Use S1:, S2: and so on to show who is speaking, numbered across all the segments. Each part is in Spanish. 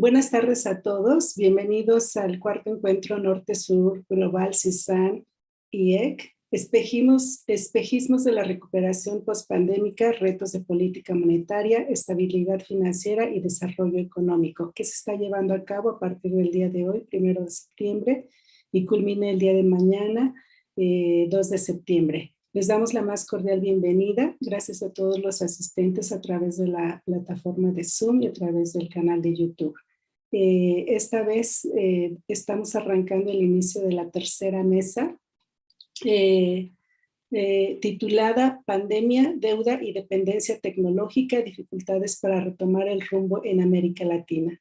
S1: Buenas tardes a todos. Bienvenidos al cuarto encuentro Norte-Sur Global CISAN IEC. Espejismos de la recuperación postpandémica, retos de política monetaria, estabilidad financiera y desarrollo económico, que se está llevando a cabo a partir del día de hoy, 1 de septiembre, y culmina el día de mañana, 2 de septiembre. Les damos la más cordial bienvenida. Gracias a todos los asistentes a través de la plataforma de Zoom y a través del canal de YouTube. Esta vez estamos arrancando el inicio de la tercera mesa titulada Pandemia, Deuda y Dependencia Tecnológica, Dificultades para retomar el rumbo en América Latina.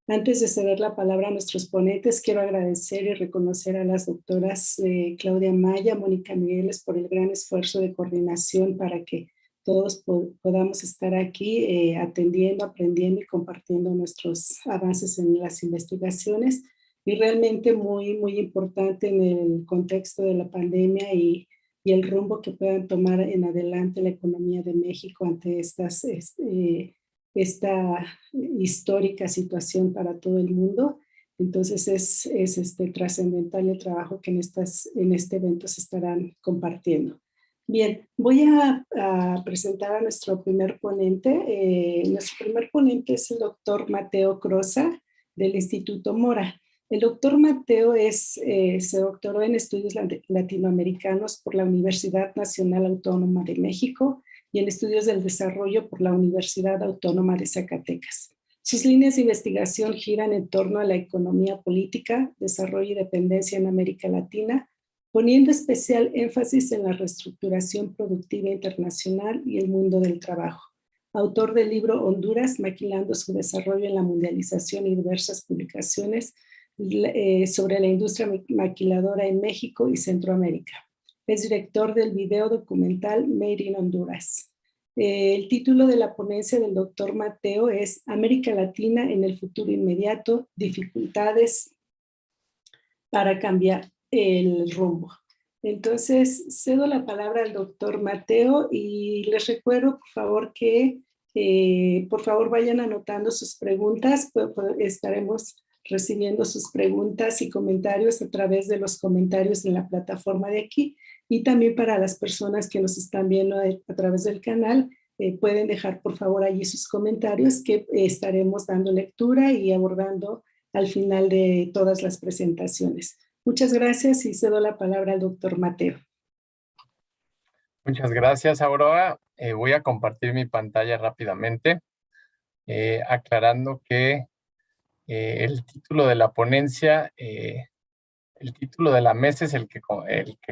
S1: Antes de ceder la palabra a nuestros ponentes, quiero agradecer y reconocer a las doctoras Claudia Maya, Mónica Migueles por el gran esfuerzo de coordinación para que todos podamos estar aquí atendiendo, aprendiendo y compartiendo nuestros avances en las investigaciones. Y realmente muy importante en el contexto de la pandemia y el rumbo que puedan tomar en adelante la economía de México ante esta histórica situación para todo el mundo. Entonces es trascendental el trabajo que en este evento se estarán compartiendo. Bien, voy a presentar a nuestro primer ponente. Nuestro primer ponente es el doctor Mateo Crosa del Instituto Mora. El doctor Mateo se doctoró en estudios latinoamericanos por la Universidad Nacional Autónoma de México y en estudios del desarrollo por la Universidad Autónoma de Zacatecas. Sus líneas de investigación giran en torno a la economía política, desarrollo y dependencia en América Latina, poniendo especial énfasis en la reestructuración productiva internacional y el mundo del trabajo. Autor del libro Honduras, maquilando su desarrollo en la mundialización y diversas publicaciones sobre la industria maquiladora en México y Centroamérica. Es director del video documental Made in Honduras. El título de la ponencia del doctor Mateo es América Latina en el futuro inmediato, dificultades para cambiar el rumbo. Entonces, cedo la palabra al doctor Mateo y les recuerdo, por favor, que por favor vayan anotando sus preguntas. Estaremos recibiendo sus preguntas y comentarios a través de los comentarios en la plataforma de aquí, y también para las personas que nos están viendo a través del canal, pueden dejar por favor allí sus comentarios que estaremos dando lectura y abordando al final de todas las presentaciones. Muchas gracias y cedo la palabra al doctor Mateo.
S2: Muchas gracias, Aurora. Voy a compartir mi pantalla rápidamente, aclarando que el título de la ponencia, el título de la mesa es el que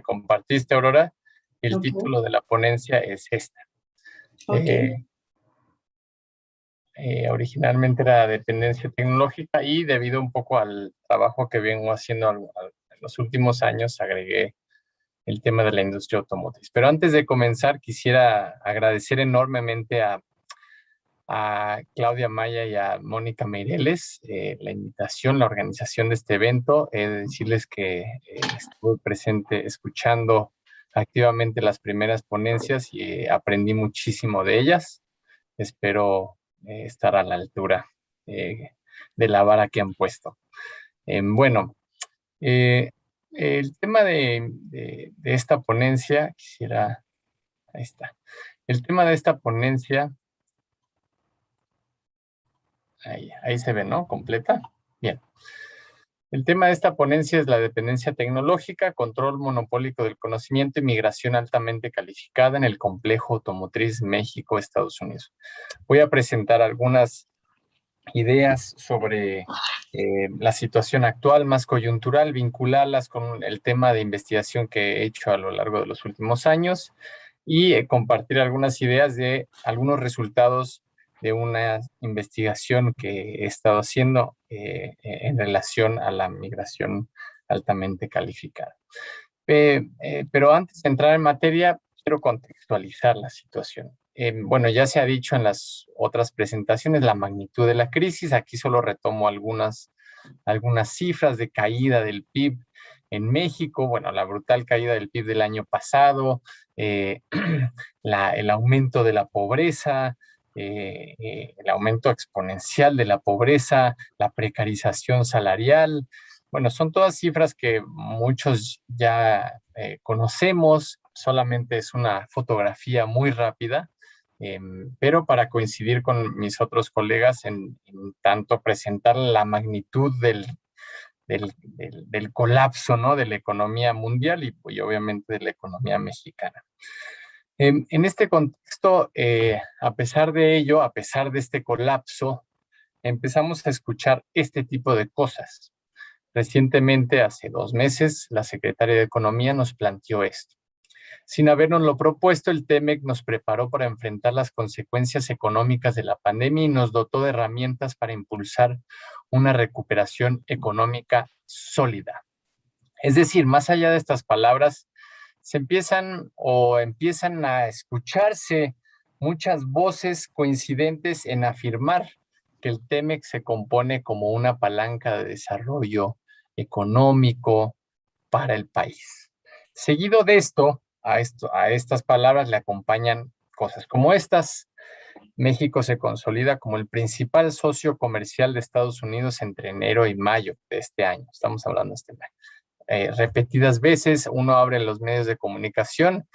S2: compartiste, Aurora, y el título de la ponencia es esta. Originalmente era dependencia tecnológica y debido un poco al trabajo que vengo haciendo en los últimos años, agregué el tema de la industria automotriz. Pero antes de comenzar, quisiera agradecer enormemente a Claudia Maya y a Mónica Meireles la invitación, la organización de este evento. Decirles que estuve presente escuchando activamente las primeras ponencias y aprendí muchísimo de ellas. Espero estar a la altura de la vara que han puesto. Bueno, el tema de esta ponencia, ahí está. El tema de esta ponencia, ahí se ve, ¿no? Completa. Bien. El tema de esta ponencia es la dependencia tecnológica, control monopólico del conocimiento y migración altamente calificada en el complejo automotriz México-Estados Unidos. Voy a presentar algunas ideas sobre la situación actual, más coyuntural, vincularlas con el tema de investigación que he hecho a lo largo de los últimos años y compartir algunas ideas de algunos resultados de una investigación que he estado haciendo en relación a la migración altamente calificada. Pero antes de entrar en materia, quiero contextualizar la situación. Bueno, ya se ha dicho en las otras presentaciones la magnitud de la crisis. Aquí solo retomo algunas cifras de caída del PIB en México. Bueno, la brutal caída del PIB del año pasado, el aumento de la pobreza, el aumento exponencial de la pobreza, la precarización salarial. Bueno, son todas cifras que muchos ya conocemos, solamente es una fotografía muy rápida, pero para coincidir con mis otros colegas en tanto presentar la magnitud del colapso, ¿no?, de la economía mundial y obviamente de la economía mexicana. En este contexto, a pesar de ello, a pesar de este colapso, empezamos a escuchar este tipo de cosas. Recientemente, hace 2 meses, la Secretaria de Economía nos planteó esto. Sin habernoslo propuesto, el TEMEC nos preparó para enfrentar las consecuencias económicas de la pandemia y nos dotó de herramientas para impulsar una recuperación económica sólida. Es decir, más allá de estas palabras, se empiezan a escucharse muchas voces coincidentes en afirmar que el TEMEC se compone como una palanca de desarrollo económico para el país. Seguido de a estas palabras le acompañan cosas como estas. México se consolida como el principal socio comercial de Estados Unidos entre enero y mayo de este año. Estamos hablando de este año. Repetidas veces uno abre los medios de comunicación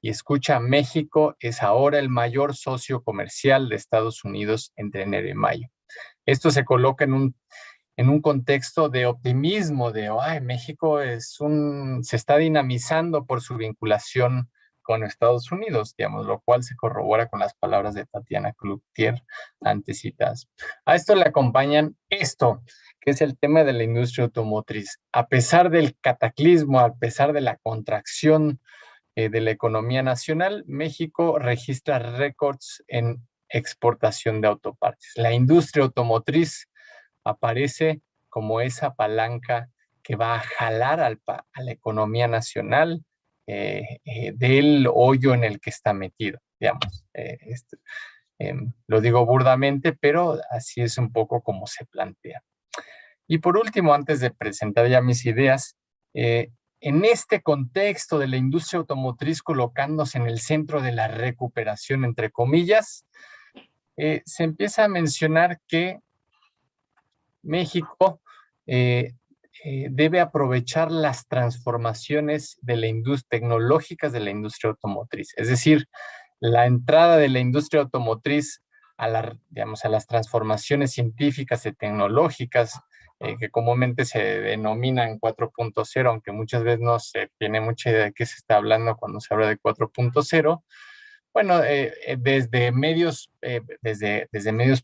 S2: y escucha: México es ahora el mayor socio comercial de Estados Unidos entre enero y mayo. Esto se coloca en un contexto de optimismo, de México se está dinamizando por su vinculación con Estados Unidos, digamos, lo cual se corrobora con las palabras de Tatiana Cloutier antes citadas. A esto le acompañan esto, que es el tema de la industria automotriz. A pesar del cataclismo, a pesar de la contracción de la economía nacional, México registra récords en exportación de autopartes. La industria automotriz aparece como esa palanca que va a jalar a la economía nacional del hoyo en el que está metido, digamos. Lo digo burdamente, pero así es un poco como se plantea. Y por último, antes de presentar ya mis ideas, en este contexto de la industria automotriz colocándose en el centro de la recuperación, entre comillas, se empieza a mencionar que México debe aprovechar las transformaciones de la tecnológicas de la industria automotriz. Es decir, la entrada de la industria automotriz digamos, a las transformaciones científicas y tecnológicas que comúnmente se denominan 4.0, aunque muchas veces no se tiene mucha idea de qué se está hablando cuando se habla de 4.0. Bueno, desde medios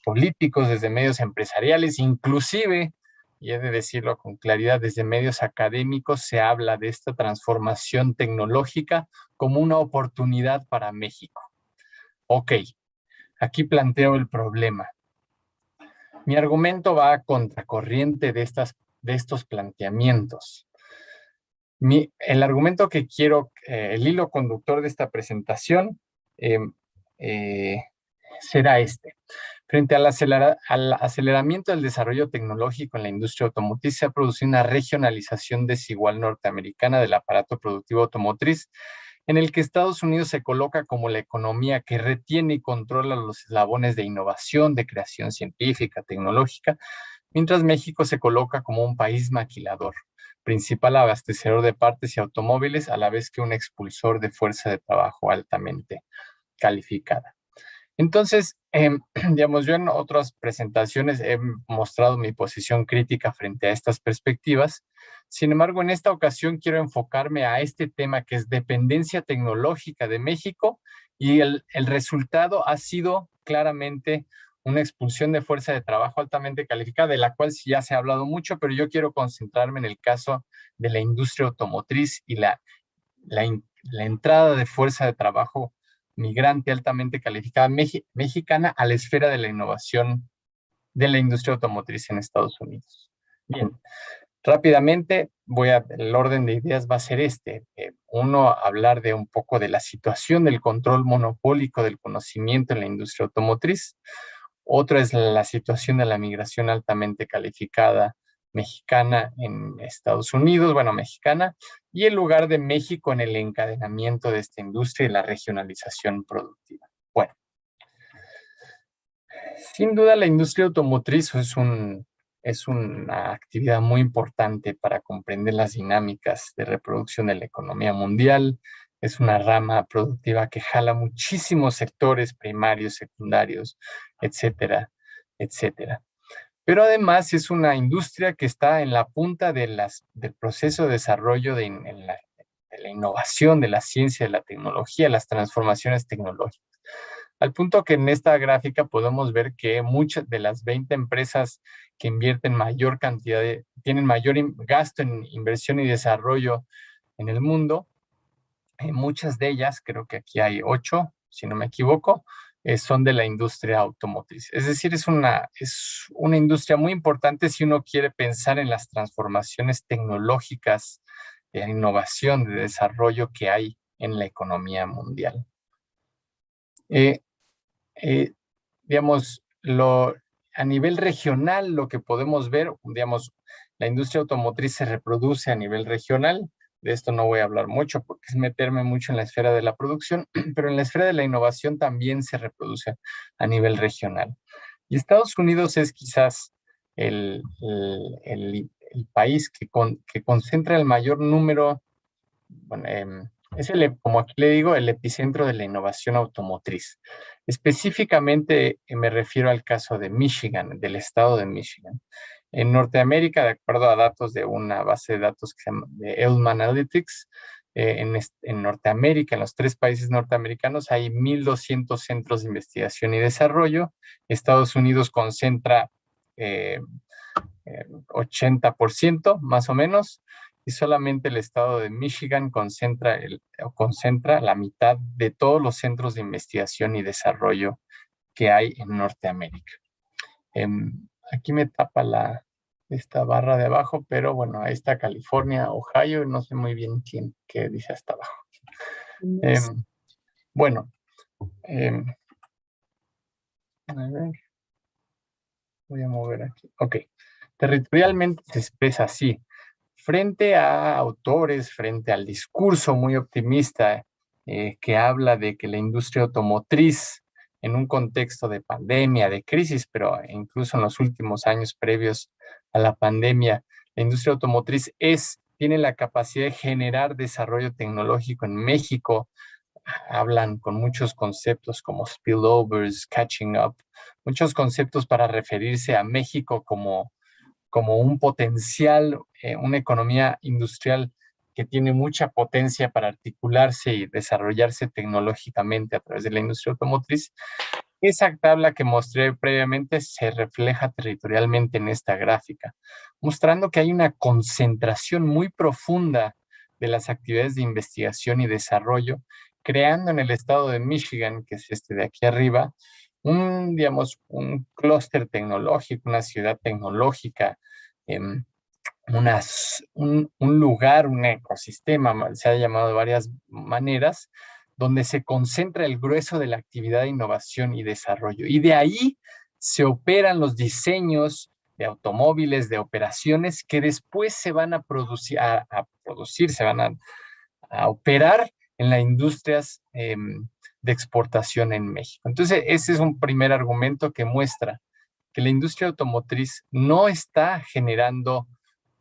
S2: políticos, desde medios empresariales, inclusive, y he de decirlo con claridad, desde medios académicos se habla de esta transformación tecnológica como una oportunidad para México. Ok, aquí planteo el problema. Mi argumento va a contracorriente de estos planteamientos. El argumento que quiero, el hilo conductor de esta presentación, será este. Frente al aceleramiento del desarrollo tecnológico en la industria automotriz, se ha producido una regionalización desigual norteamericana del aparato productivo automotriz, en el que Estados Unidos se coloca como la economía que retiene y controla los eslabones de innovación, de creación científica, tecnológica, mientras México se coloca como un país maquilador, principal abastecedor de partes y automóviles, a la vez que un expulsor de fuerza de trabajo altamente calificada. Entonces, digamos, yo en otras presentaciones he mostrado mi posición crítica frente a estas perspectivas. Sin embargo, en esta ocasión quiero enfocarme a este tema que es dependencia tecnológica de México, y el resultado ha sido claramente una expulsión de fuerza de trabajo altamente calificada, de la cual sí ya se ha hablado mucho, pero yo quiero concentrarme en el caso de la industria automotriz y la entrada de fuerza de trabajo migrante altamente calificada mexicana a la esfera de la innovación de la industria automotriz en Estados Unidos. Bien, rápidamente el orden de ideas va a ser este. Uno, hablar de un poco de la situación del control monopólico del conocimiento en la industria automotriz. Otro es la situación de la migración altamente calificada mexicana en Estados Unidos, mexicana, y el lugar de México en el encadenamiento de esta industria y la regionalización productiva. Bueno, Sin duda, la industria automotriz es una actividad muy importante para comprender las dinámicas de reproducción de la economía mundial. Es una rama productiva que jala muchísimos sectores primarios, secundarios, etcétera, etcétera. Pero además es una industria que está en la punta del proceso de desarrollo de la innovación, de la ciencia, de la tecnología, las transformaciones tecnológicas. Al punto que en esta gráfica podemos ver que muchas de las 20 empresas que invierten mayor cantidad tienen mayor gasto en inversión y desarrollo en el mundo, muchas de ellas, creo que aquí hay 8, si no me equivoco, son de la industria automotriz. Es decir, es una industria muy importante si uno quiere pensar en las transformaciones tecnológicas, de innovación, de desarrollo que hay en la economía mundial. Eh, eh, digamos, a nivel regional, lo que podemos ver, digamos, la industria automotriz se reproduce a nivel regional. De esto no voy a hablar mucho porque es meterme mucho en la esfera de la producción, pero en la esfera de la innovación también se reproduce a nivel regional. Y Estados Unidos es quizás el país que concentra el mayor número, bueno, como aquí le digo, el epicentro de la innovación automotriz. Específicamente me refiero al caso de Michigan, del estado de Michigan. En Norteamérica, de acuerdo a datos de una base de datos que se llama de Edelman Analytics, en Norteamérica, en los 3 países norteamericanos, hay 1,200 centros de investigación y desarrollo. Estados Unidos concentra eh, 80% más o menos, y solamente el estado de Michigan concentra la mitad de todos los centros de investigación y desarrollo que hay en Norteamérica. Aquí me tapa esta barra de abajo, pero bueno, ahí está California, Ohio, no sé muy bien qué dice hasta abajo. Bueno, a ver, voy a mover aquí. Ok, territorialmente se expresa así. Frente a autores, frente al discurso muy optimista que habla de que la industria automotriz, en un contexto de pandemia, de crisis, pero incluso en los últimos años previos a la pandemia, la industria automotriz tiene la capacidad de generar desarrollo tecnológico en México. Hablan con muchos conceptos como spillovers, catching up, muchos conceptos para referirse a México como un potencial, una economía industrial que tiene mucha potencia para articularse y desarrollarse tecnológicamente a través de la industria automotriz. Esa tabla que mostré previamente se refleja territorialmente en esta gráfica, mostrando que hay una concentración muy profunda de las actividades de investigación y desarrollo, creando en el estado de Michigan, que es este de aquí arriba, digamos, un clúster tecnológico, una ciudad tecnológica, em, un lugar, un ecosistema, se ha llamado de varias maneras, donde se concentra el grueso de la actividad de innovación y desarrollo. Y de ahí se operan los diseños de automóviles, de operaciones que después se van a producir, se van a operar en las industrias de exportación en México. Entonces, ese es un primer argumento que muestra que la industria automotriz no está generando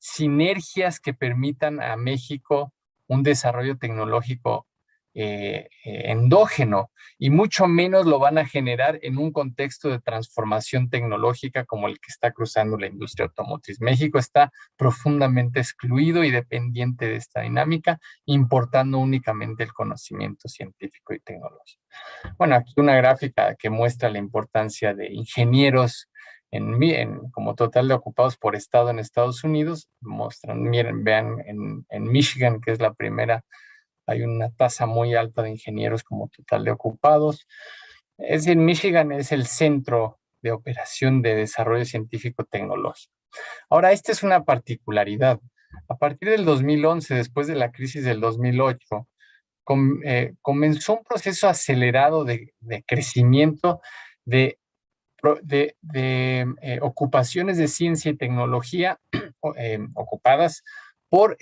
S2: sinergias que permitan a México un desarrollo tecnológico endógeno, y mucho menos lo van a generar en un contexto de transformación tecnológica como el que está cruzando la industria automotriz. México está profundamente excluido y dependiente de esta dinámica, importando únicamente el conocimiento científico y tecnológico. Bueno, aquí una gráfica que muestra la importancia de ingenieros como total de ocupados por estado en Estados Unidos. Miren, vean en Michigan, que es la primera, hay una tasa muy alta de ingenieros como total de ocupados. Es decir, Michigan es el centro de operación de desarrollo científico-tecnológico. Ahora, esta es una particularidad. A partir del 2011, después de la crisis del 2008, comenzó un proceso acelerado de crecimiento de ocupaciones de ciencia y tecnología ocupadas por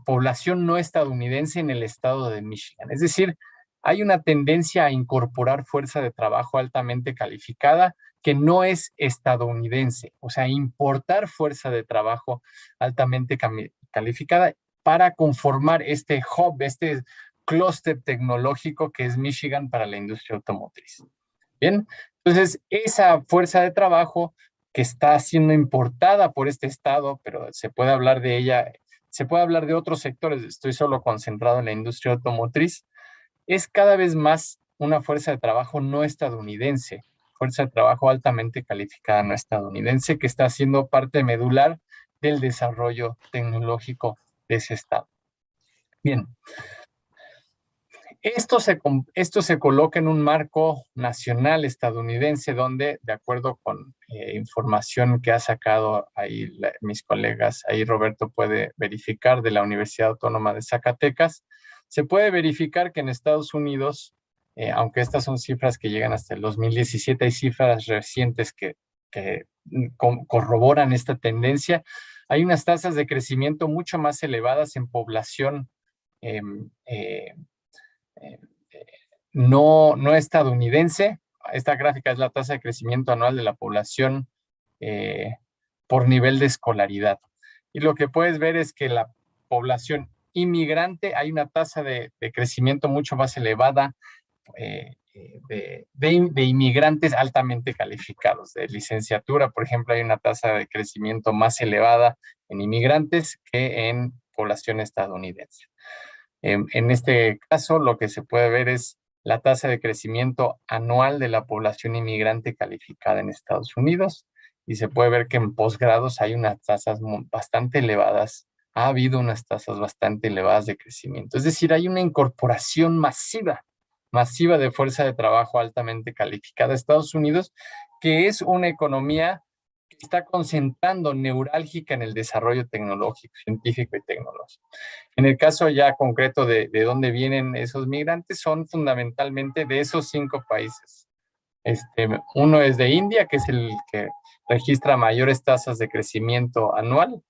S2: población no estadounidense en el estado de Michigan. Es decir, hay una tendencia a incorporar fuerza de trabajo altamente calificada que no es estadounidense, o sea, importar fuerza de trabajo altamente calificada para conformar este hub, este clúster tecnológico que es Michigan para la industria automotriz. Bien, entonces esa fuerza de trabajo que está siendo importada por este estado, pero se puede hablar de ella, se puede hablar de otros sectores, estoy solo concentrado en la industria automotriz, es cada vez más una fuerza de trabajo no estadounidense, fuerza de trabajo altamente calificada no estadounidense que está siendo parte medular del desarrollo tecnológico de ese estado. Bien, esto se coloca en un marco nacional estadounidense donde, de acuerdo con información que ha sacado ahí mis colegas, ahí Roberto puede verificar de la Universidad Autónoma de Zacatecas, se puede verificar que en Estados Unidos, aunque estas son cifras que llegan hasta el 2017, hay cifras recientes que corroboran esta tendencia, hay unas tasas de crecimiento mucho más elevadas en población eh, eh, eh, no estadounidense. Esta gráfica es la tasa de crecimiento anual de la población eh, por nivel de escolaridad. Y lo que puedes ver es que la población inmigrante hay una tasa de crecimiento mucho más elevada de inmigrantes altamente calificados. De licenciatura, por ejemplo, hay una tasa de crecimiento más elevada en inmigrantes que en población estadounidense. En este caso, lo que se puede ver es la tasa de crecimiento anual de la población inmigrante calificada en Estados Unidos y se puede ver que en posgrados hay unas tasas bastante elevadas, ha habido unas tasas bastante elevadas de crecimiento. Es decir, hay una incorporación masiva de fuerza de trabajo altamente calificada a Estados Unidos, que es una economía que está concentrando neurálgica en el desarrollo tecnológico, científico y tecnológico. En el caso ya concreto de dónde vienen esos migrantes, son fundamentalmente de esos 5 países. Uno es de India, que es el que registra mayores tasas de crecimiento anual.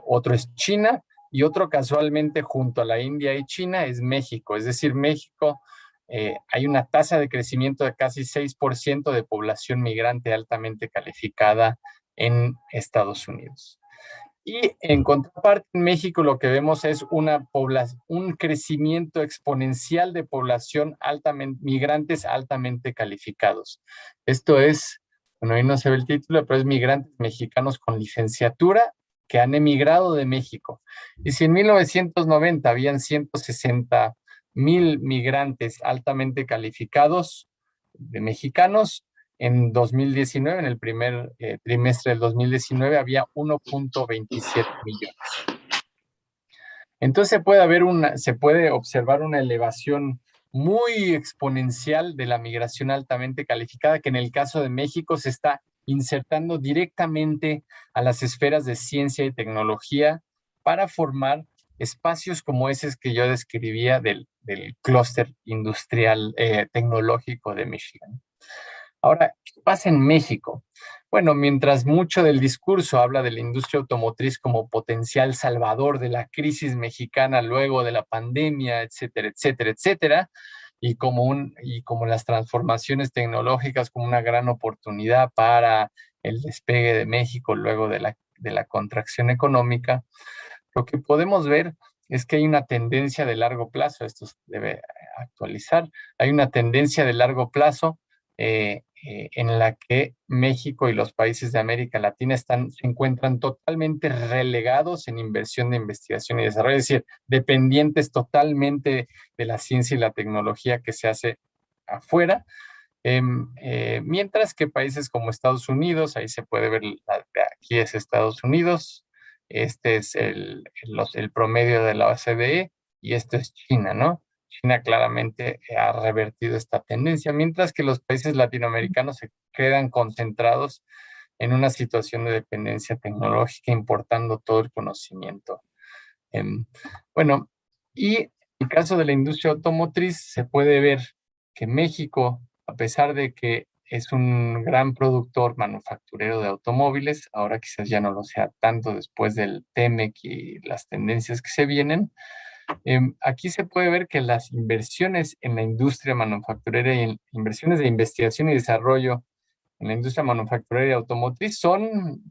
S2: Otro es China y otro casualmente junto a la India y China es México. Es decir, México hay una tasa de crecimiento de casi 6% de población migrante altamente calificada en Estados Unidos. Y en contraparte, en México lo que vemos es un crecimiento exponencial de población migrantes altamente calificados. Esto es, bueno, ahí no se ve el título, pero es migrantes mexicanos con licenciatura que han emigrado de México. Y si en 1990 habían 160,000 migrantes altamente calificados de mexicanos, en 2019, en el primer trimestre del 2019, había 1.27 millones. Entonces se puede observar una elevación muy exponencial de la migración altamente calificada, que en el caso de México se está insertando directamente a las esferas de ciencia y tecnología para formar espacios como ese que yo describía del clúster industrial tecnológico de Michigan. Ahora, ¿qué pasa en México? Bueno, mientras mucho del discurso habla de la industria automotriz como potencial salvador de la crisis mexicana luego de la pandemia, etcétera, etcétera, etcétera, y como las transformaciones tecnológicas como una gran oportunidad para el despegue de México luego de la contracción económica, lo que podemos ver es que hay una tendencia de largo plazo, esto se debe actualizar, hay una tendencia de largo plazo en la que México y los países de América Latina se encuentran totalmente relegados en inversión de investigación y desarrollo, es decir, dependientes totalmente de la ciencia y la tecnología que se hace afuera, mientras que países como Estados Unidos, ahí se puede ver, aquí es Estados Unidos, este es el promedio de la OCDE y esto es China, ¿no? China claramente ha revertido esta tendencia, mientras que los países latinoamericanos se quedan concentrados en una situación de dependencia tecnológica, importando todo el conocimiento. Bueno, y en el caso de la industria automotriz, se puede ver que México, a pesar de que es un gran productor manufacturero de automóviles, ahora quizás ya no lo sea tanto después del TEMEC y las tendencias que se vienen, Aquí se puede ver que las inversiones en la industria manufacturera y en inversiones de investigación y desarrollo en la industria manufacturera y automotriz son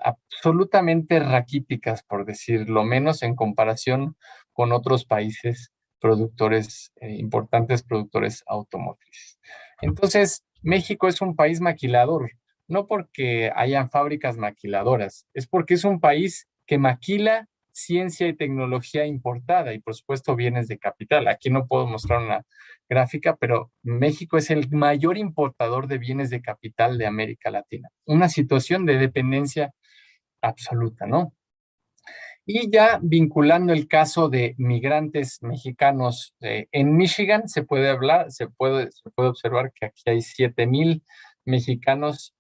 S2: absolutamente raquíticas, por decirlo menos, en comparación con otros países productores, importantes productores automotrices. Entonces, México es un país maquilador, no porque hayan fábricas maquiladoras, es porque es un país que maquila ciencia y tecnología importada y, por supuesto, bienes de capital. Aquí no puedo mostrar una gráfica, pero México es el mayor importador de bienes de capital de América Latina. Una situación de dependencia absoluta, ¿no? Y ya vinculando el caso de migrantes mexicanos en Michigan, se puede observar que aquí hay 7,000 mexicanos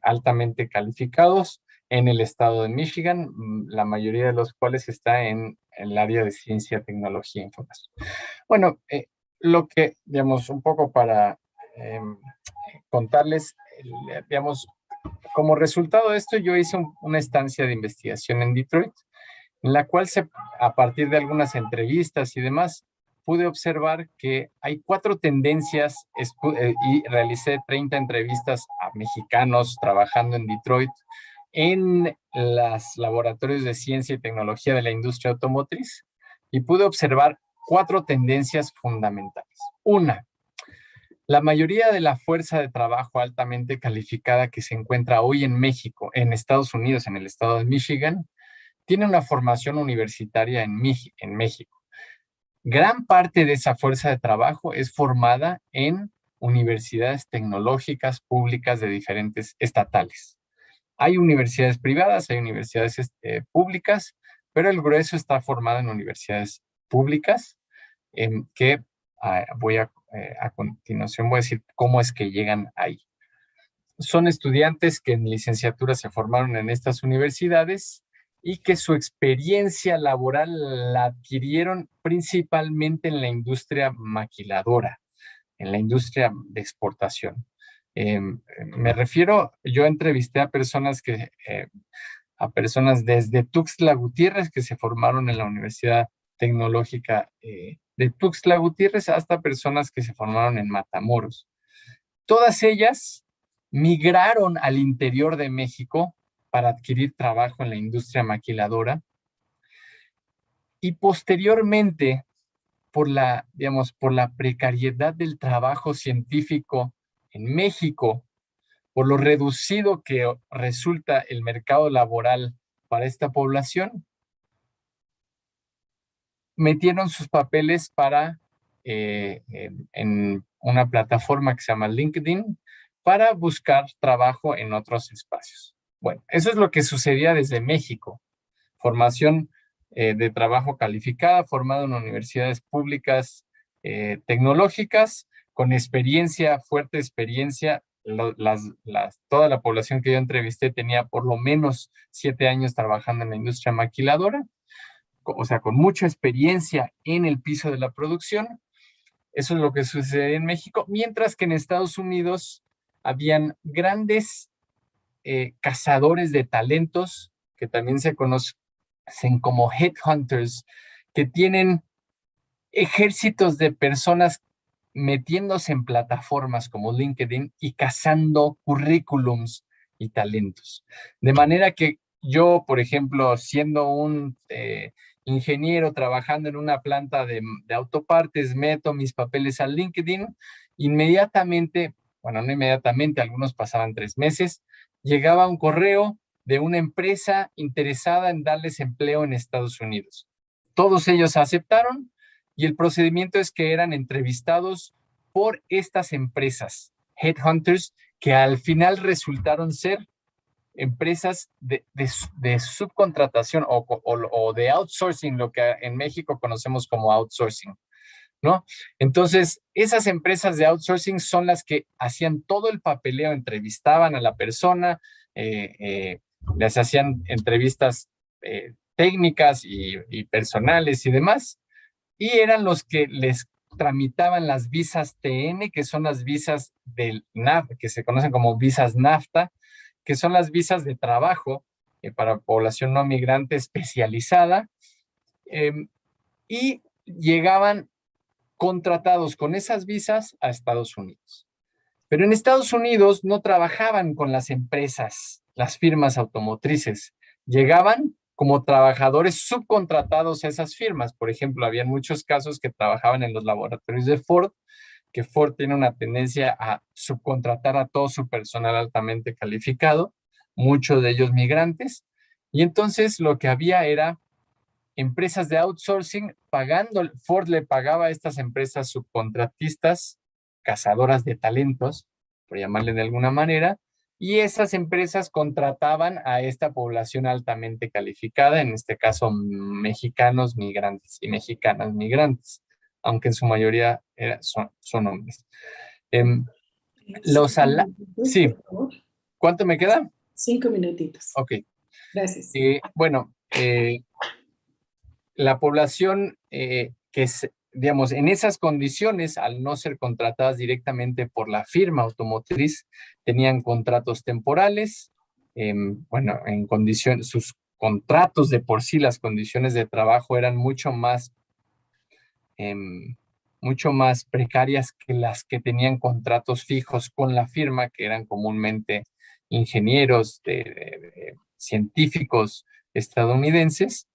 S2: altamente calificados en el estado de Michigan, la mayoría de los cuales está en el área de ciencia, tecnología e información. Bueno, lo que, digamos, un poco para contarles, digamos, como resultado de esto, yo hice una estancia de investigación en Detroit, en la cual a partir de algunas entrevistas y demás, pude observar que hay 4 tendencias y realicé 30 entrevistas a mexicanos trabajando en Detroit en los laboratorios de ciencia y tecnología de la industria automotriz y pude observar 4 tendencias fundamentales. Una, la mayoría de la fuerza de trabajo altamente calificada que se encuentra hoy en México, en Estados Unidos, en el estado de Michigan, tiene una formación universitaria en México. Gran parte de esa fuerza de trabajo es formada en universidades tecnológicas públicas de diferentes estatales. Hay universidades privadas, hay universidades públicas, pero el grueso está formado en universidades públicas que a continuación voy a decir cómo es que llegan ahí. Son estudiantes que en licenciatura se formaron en estas universidades y que su experiencia laboral la adquirieron principalmente en la industria maquiladora, en la industria de exportación. Me refiero, yo entrevisté a personas desde Tuxtla Gutiérrez que se formaron en la Universidad Tecnológica de Tuxtla Gutiérrez hasta personas que se formaron en Matamoros. Todas ellas migraron al interior de México para adquirir trabajo en la industria maquiladora y posteriormente por la precariedad del trabajo científico en México, por lo reducido que resulta el mercado laboral para esta población, metieron sus papeles en una plataforma que se llama LinkedIn para buscar trabajo en otros espacios. Bueno, eso es lo que sucedía desde México. Formación de trabajo calificada, formada en universidades públicas tecnológicas, con experiencia, fuerte experiencia. Toda la población que yo entrevisté tenía por lo menos 7 años trabajando en la industria maquiladora, o sea, con mucha experiencia en el piso de la producción. Eso es lo que sucede en México, mientras que en Estados Unidos habían grandes cazadores de talentos, que también se conocen como headhunters, que tienen ejércitos de personas metiéndose en plataformas como LinkedIn y cazando currículums y talentos. De manera que yo, por ejemplo, siendo un ingeniero trabajando en una planta de autopartes, meto mis papeles al LinkedIn, inmediatamente, bueno, no inmediatamente, algunos pasaban 3 meses, llegaba un correo de una empresa interesada en darles empleo en Estados Unidos. Todos ellos aceptaron y el procedimiento es que eran entrevistados por estas empresas, headhunters, que al final resultaron ser empresas de subcontratación o de outsourcing, lo que en México conocemos como outsourcing, ¿no? Entonces, esas empresas de outsourcing son las que hacían todo el papeleo, entrevistaban a la persona, les hacían entrevistas técnicas y personales y demás, y eran los que les tramitaban las visas TN, que son las visas del NAFTA, que se conocen como visas NAFTA, que son las visas de trabajo para población no migrante especializada, y llegaban contratados con esas visas a Estados Unidos. Pero en Estados Unidos no trabajaban con las empresas, las firmas automotrices. Llegaban como trabajadores subcontratados a esas firmas. Por ejemplo, había muchos casos que trabajaban en los laboratorios de Ford, que Ford tiene una tendencia a subcontratar a todo su personal altamente calificado, muchos de ellos migrantes. Y entonces lo que había era empresas de outsourcing pagando, Ford le pagaba a estas empresas subcontratistas, cazadoras de talentos, por llamarle de alguna manera, y esas empresas contrataban a esta población altamente calificada, en este caso mexicanos migrantes y mexicanas migrantes, aunque en su mayoría son hombres.
S1: Cinco minutitos,
S2: Sí,
S1: por favor.
S2: ¿cuánto me queda?
S1: 5 minutitos.
S2: Ok.
S1: Gracias.
S2: Bueno, la población digamos, en esas condiciones, al no ser contratadas directamente por la firma automotriz, tenían contratos temporales, bueno, sus contratos de por sí, las condiciones de trabajo eran mucho más precarias que las que tenían contratos fijos con la firma, que eran comúnmente ingenieros, científicos estadounidenses.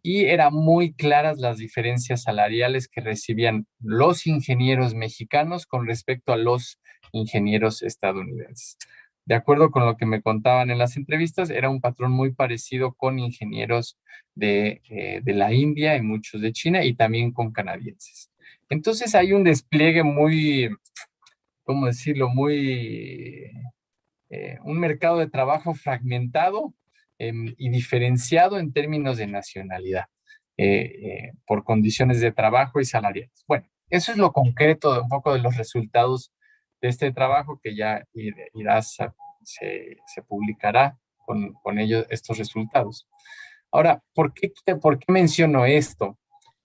S2: Y eran muy claras las diferencias salariales que recibían los ingenieros mexicanos con respecto a los ingenieros estadounidenses. De acuerdo con lo que me contaban en las entrevistas, era un patrón muy parecido con ingenieros de la India y muchos de China y también con canadienses. Entonces hay un despliegue muy, ¿cómo decirlo? Un mercado de trabajo fragmentado y diferenciado en términos de nacionalidad, por condiciones de trabajo y salariales. Bueno, eso es lo concreto de un poco de los resultados de este trabajo que ya se publicará con ellos estos resultados. Ahora, ¿por qué menciono esto?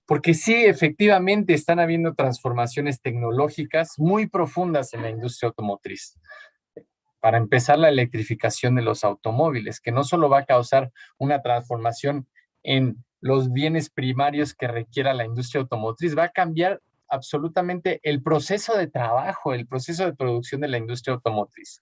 S2: Porque sí, efectivamente están habiendo transformaciones tecnológicas muy profundas en la industria automotriz. Para empezar, la electrificación de los automóviles, que no solo va a causar una transformación en los bienes primarios que requiera la industria automotriz, va a cambiar absolutamente el proceso de trabajo, el proceso de producción de la industria automotriz.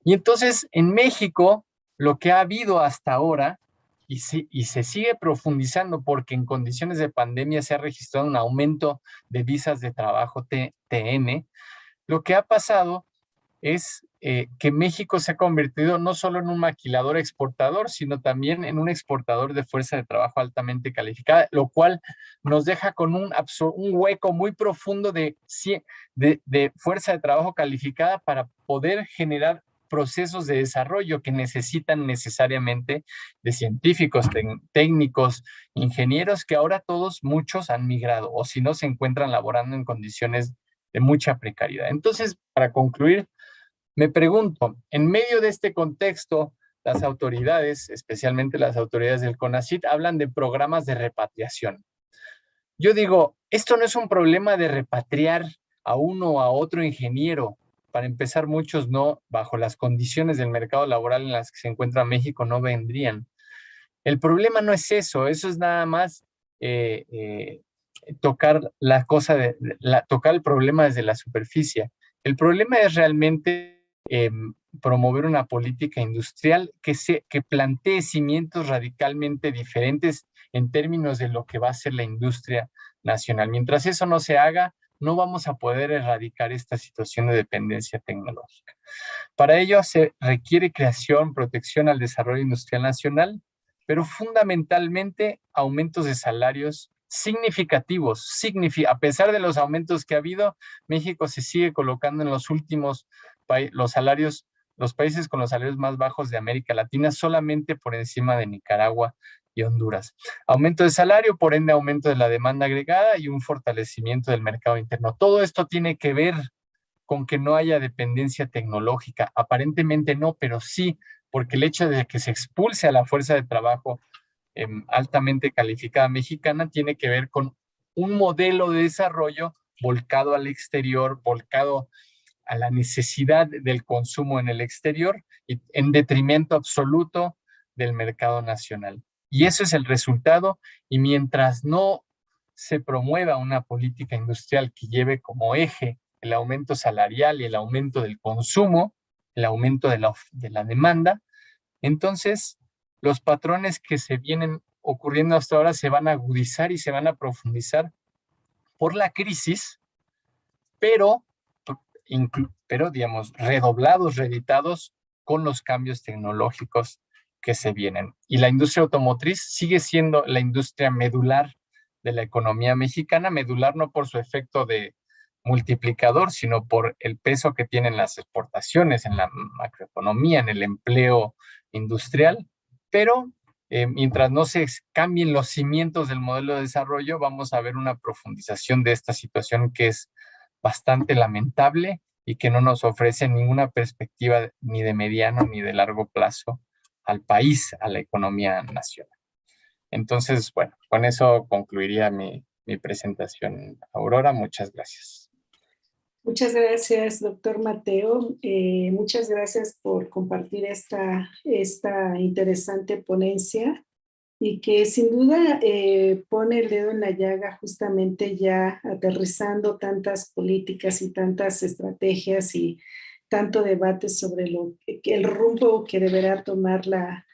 S2: Y entonces, en México, lo que ha habido hasta ahora, y se sigue profundizando porque en condiciones de pandemia se ha registrado un aumento de visas de trabajo TN, lo que ha pasado es que México se ha convertido no solo en un maquilador exportador, sino también en un exportador de fuerza de trabajo altamente calificada, lo cual nos deja con un hueco muy profundo de fuerza de trabajo calificada para poder generar procesos de desarrollo que necesitan necesariamente de científicos, técnicos, ingenieros, que ahora muchos han migrado, o si no, se encuentran laborando en condiciones de mucha precariedad. Entonces, para concluir, me pregunto, en medio de este contexto, las autoridades, especialmente las autoridades del CONACYT, hablan de programas de repatriación. Yo digo, esto no es un problema de repatriar a uno o a otro ingeniero. Para empezar, muchos no, bajo las condiciones del mercado laboral en las que se encuentra México, no vendrían. El problema no es eso es nada más tocar tocar el problema desde la superficie. El problema es realmente promover una política industrial que plantee cimientos radicalmente diferentes en términos de lo que va a ser la industria nacional. Mientras eso no se haga, no vamos a poder erradicar esta situación de dependencia tecnológica. Para ello se requiere creación, protección al desarrollo industrial nacional, pero fundamentalmente aumentos de salarios significativos. A pesar de los aumentos que ha habido, México se sigue colocando en los últimos los países con los salarios más bajos de América Latina, solamente por encima de Nicaragua y Honduras. Aumento de salario, por ende aumento de la demanda agregada y un fortalecimiento del mercado interno. Todo esto tiene que ver con que no haya dependencia tecnológica. Aparentemente no, pero sí, porque el hecho de que se expulse a la fuerza de trabajo altamente calificada mexicana tiene que ver con un modelo de desarrollo volcado al exterior, volcado a la necesidad del consumo en el exterior y en detrimento absoluto del mercado nacional. Y eso es el resultado, y mientras no se promueva una política industrial que lleve como eje el aumento salarial y el aumento del consumo, el aumento de la demanda, entonces los patrones que se vienen ocurriendo hasta ahora se van a agudizar y se van a profundizar por la crisis, pero, digamos, redoblados, reeditados con los cambios tecnológicos que se vienen. Y la industria automotriz sigue siendo la industria medular de la economía mexicana, medular no por su efecto de multiplicador, sino por el peso que tienen las exportaciones en la macroeconomía, en el empleo industrial, pero mientras no se cambien los cimientos del modelo de desarrollo, vamos a ver una profundización de esta situación que es bastante lamentable y que no nos ofrece ninguna perspectiva ni de mediano ni de largo plazo al país, a la economía nacional. Entonces, bueno, con eso concluiría mi presentación, Aurora. Muchas gracias.
S1: Muchas gracias, doctor Mateo. Muchas gracias por compartir esta interesante ponencia y que sin duda pone el dedo en la llaga justamente ya aterrizando tantas políticas y tantas estrategias y tanto debate sobre el rumbo que deberá tomar la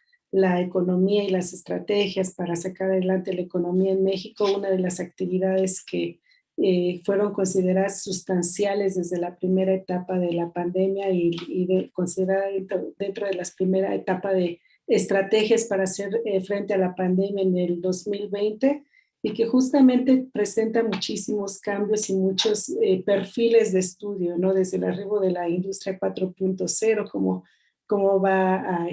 S1: economía y las estrategias para sacar adelante la economía en México. Una de las actividades que fueron consideradas sustanciales desde la primera etapa de la pandemia y consideradas dentro de la primera etapa de estrategias para hacer frente a la pandemia en el 2020 y que justamente presenta muchísimos cambios y muchos perfiles de estudio, ¿no? Desde el arribo de la industria 4.0, cómo va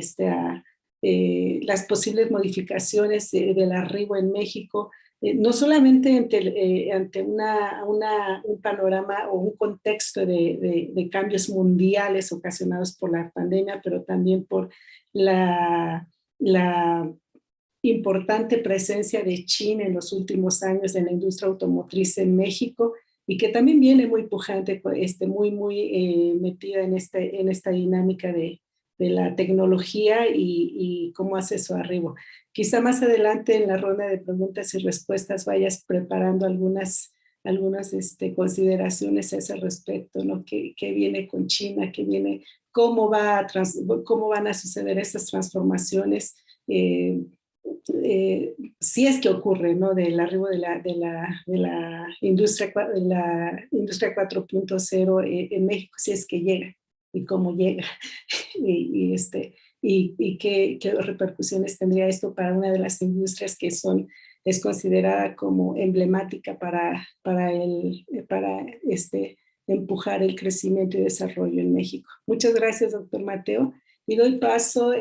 S1: las posibles modificaciones del arribo en México, no solamente ante un panorama o un contexto de cambios mundiales ocasionados por la pandemia, pero también por la importante presencia de China en los últimos años en la industria automotriz en México y que también viene muy pujante, muy metida en esta dinámica de la tecnología y cómo hace su arribo. Quizá más adelante en la ronda de preguntas y respuestas vayas preparando algunas consideraciones a ese respecto, ¿no? ¿Qué viene con China? ¿Qué viene? ¿Cómo van a suceder estas transformaciones? Si es que ocurre, ¿no? Del arribo de la industria 4.0 en México, si es que llega y cómo llega y qué repercusiones tendría esto para una de las industrias que es considerada como emblemática para empujar el crecimiento y desarrollo en México. Muchas gracias, doctor Mateo. Y doy paso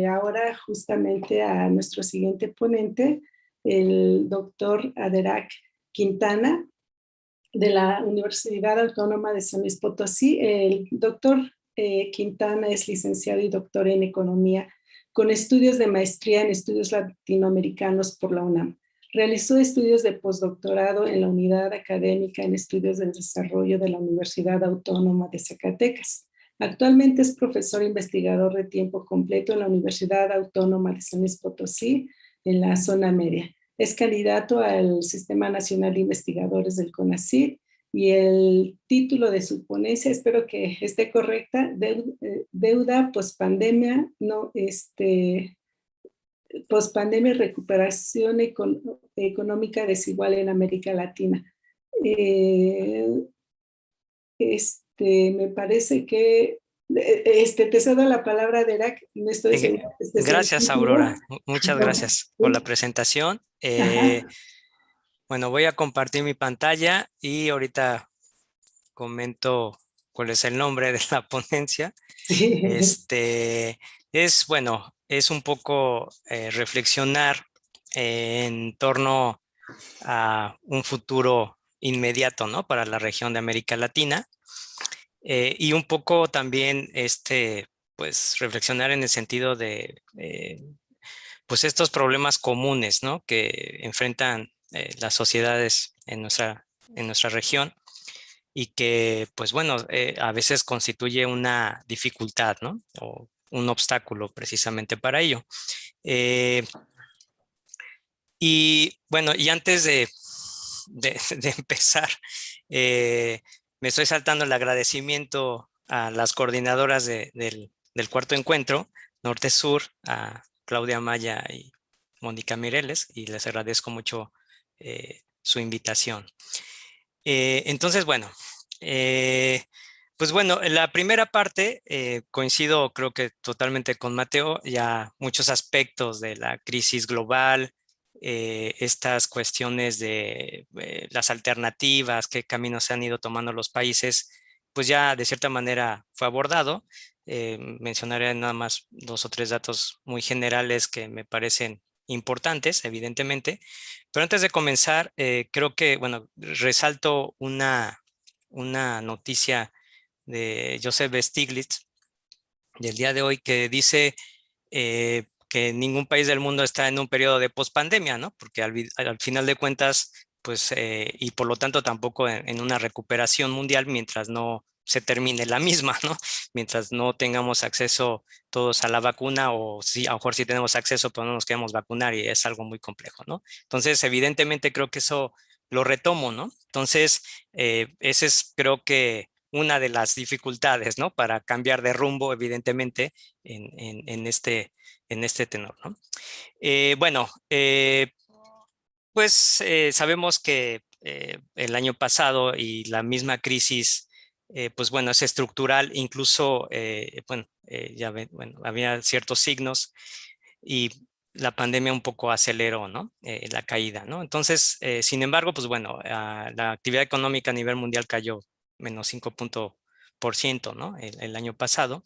S1: ahora justamente a nuestro siguiente ponente, el doctor Aderac Quintana, de la Universidad Autónoma de San Luis Potosí. El doctor Quintana es licenciado y doctor en Economía, con estudios de maestría en estudios latinoamericanos por la UNAM. Realizó estudios de postdoctorado en la Unidad Académica en Estudios del Desarrollo de la Universidad Autónoma de Zacatecas. Actualmente es profesor investigador de tiempo completo en la Universidad Autónoma de San Luis Potosí, en la zona media. Es candidato al Sistema Nacional de Investigadores del CONACYT y el título de su ponencia, espero que esté correcta, deuda pospandemia, pospandemia y recuperación económica desigual en América Latina. Me parece que te cedo la palabra, Derac. No estoy segura.
S3: Gracias, Aurora. Muchas gracias por la presentación. Bueno, voy a compartir mi pantalla y ahorita comento cuál es el nombre de la ponencia.
S1: Sí.
S3: Es un poco reflexionar en torno a un futuro inmediato, ¿no? Para la región de América Latina. Y un poco también pues reflexionar en el sentido de pues estos problemas comunes, ¿no? Que enfrentan las sociedades en nuestra región y que pues bueno, a veces constituye una dificultad, ¿no? O un obstáculo precisamente para ello. Y bueno, y antes de de empezar, me estoy saltando el agradecimiento a las coordinadoras del cuarto encuentro, Norte-Sur, a Claudia Maya y Mónica Mireles, y les agradezco mucho su invitación. Entonces, bueno, pues bueno, en la primera parte coincido creo que totalmente con Mateo, ya muchos aspectos de la crisis global, estas cuestiones de las alternativas, qué caminos se han ido tomando los países, pues ya de cierta manera fue abordado. Mencionaré nada más 2 o 3 datos muy generales que me parecen importantes, evidentemente. Pero antes de comenzar, creo que, bueno, resalto una noticia de Joseph Stiglitz del día de hoy que dice que ningún país del mundo está en un periodo de pospandemia, ¿no? Porque al final de cuentas, pues, y por lo tanto tampoco en una recuperación mundial mientras no se termine la misma, ¿no? Mientras no tengamos acceso todos a la vacuna, o sí, a lo mejor sí tenemos acceso, pero no nos queremos vacunar y es algo muy complejo, ¿no? Entonces, evidentemente creo que eso lo retomo, ¿no? Entonces, ese es creo que una de las dificultades, ¿no? Para cambiar de rumbo, evidentemente, en este tenor, ¿no? Bueno, pues sabemos que el año pasado y la misma crisis, pues bueno, es estructural, incluso, bueno, ya ven, bueno, había ciertos signos y la pandemia un poco aceleró, ¿no? La caída, ¿no? Entonces, sin embargo, pues bueno, la actividad económica a nivel mundial cayó menos 5%, ¿no? El año pasado.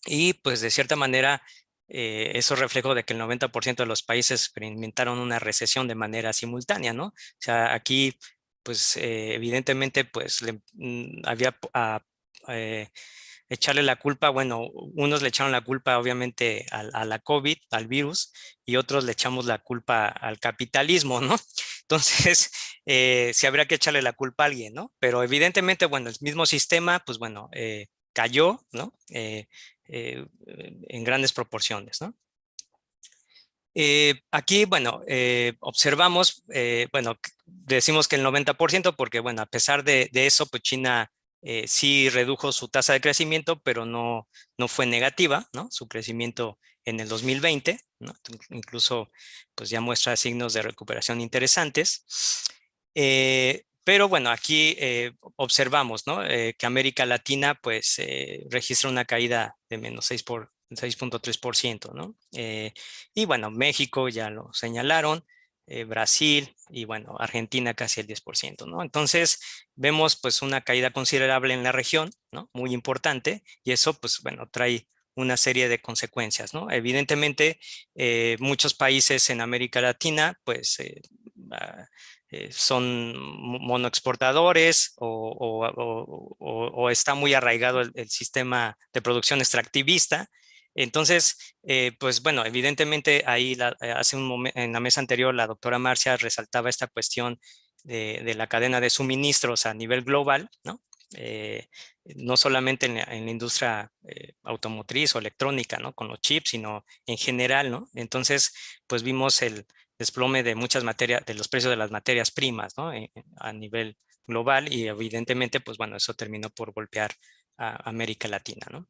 S3: Y pues de cierta manera, eso es reflejo de que el 90% de los países experimentaron una recesión de manera simultánea, ¿no? O sea, aquí, pues evidentemente, pues había echarle la culpa, bueno, unos le echaron la culpa obviamente a la COVID, al virus, y otros le echamos la culpa al capitalismo, ¿no? Entonces, sí habría que echarle la culpa a alguien, ¿no? Pero evidentemente, bueno, el mismo sistema, pues bueno, cayó, ¿no? En grandes proporciones, ¿no? Aquí, bueno, observamos, bueno, decimos que el 90% porque, bueno, a pesar de eso, pues China sí redujo su tasa de crecimiento, pero no fue negativa, ¿no? Su crecimiento en el 2020, ¿no? Incluso, pues ya muestra signos de recuperación interesantes. Pero bueno, aquí observamos, ¿no? Que América Latina, pues, registra una caída de menos 6.3%, ¿no? Y bueno, México ya lo señalaron, Brasil y bueno, Argentina casi el 10%, ¿no? Entonces, vemos pues una caída considerable en la región, ¿no? Muy importante, y eso pues bueno, trae una serie de consecuencias, ¿no? Evidentemente, muchos países en América Latina, pues, son monoexportadores o está muy arraigado el sistema de producción extractivista. Entonces, pues bueno, evidentemente ahí en la mesa anterior la doctora Marcia resaltaba esta cuestión de la cadena de suministros a nivel global, ¿no? No solamente en la industria automotriz o electrónica, ¿no? Con los chips, sino en general, ¿no? Entonces, pues vimos el desplome de muchas materias, de los precios de las materias primas, ¿no? A nivel global, y evidentemente, pues bueno, eso terminó por golpear a América Latina, ¿no?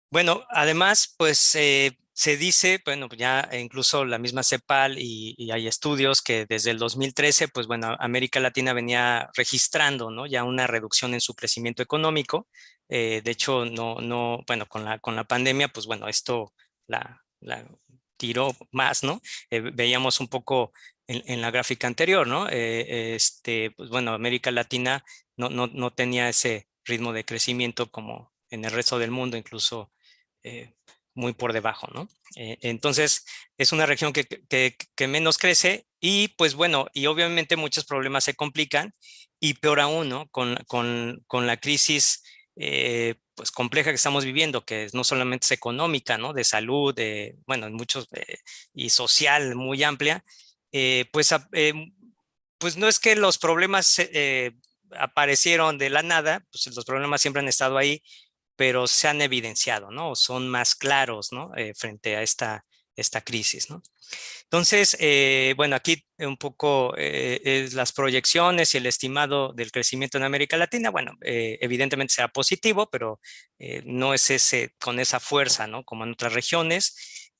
S3: Bueno, además, pues se dice, bueno, ya incluso la misma CEPAL y hay estudios que desde el 2013, pues bueno, América Latina venía registrando, ¿no? Ya una reducción en su crecimiento económico. De hecho, bueno, con la pandemia, pues bueno, esto la tiró más, ¿no? Veíamos un poco en la gráfica anterior, ¿no? Pues bueno, América Latina no tenía ese ritmo de crecimiento como en el resto del mundo, incluso muy por debajo, ¿no? Entonces, es una región que menos crece y pues bueno, y obviamente muchos problemas se complican y peor aún, ¿no? Con la crisis pues compleja que estamos viviendo, que no solamente es económica, ¿no? De salud, bueno, en muchos, y social muy amplia, pues no es que los problemas aparecieron de la nada, pues los problemas siempre han estado ahí, pero se han evidenciado, ¿no? Son más claros, ¿no? Frente a esta esta crisis, ¿no? Entonces, bueno, aquí un poco es las proyecciones y el estimado del crecimiento en América Latina. Bueno, evidentemente será positivo, pero no es con esa fuerza, ¿no? Como en otras regiones.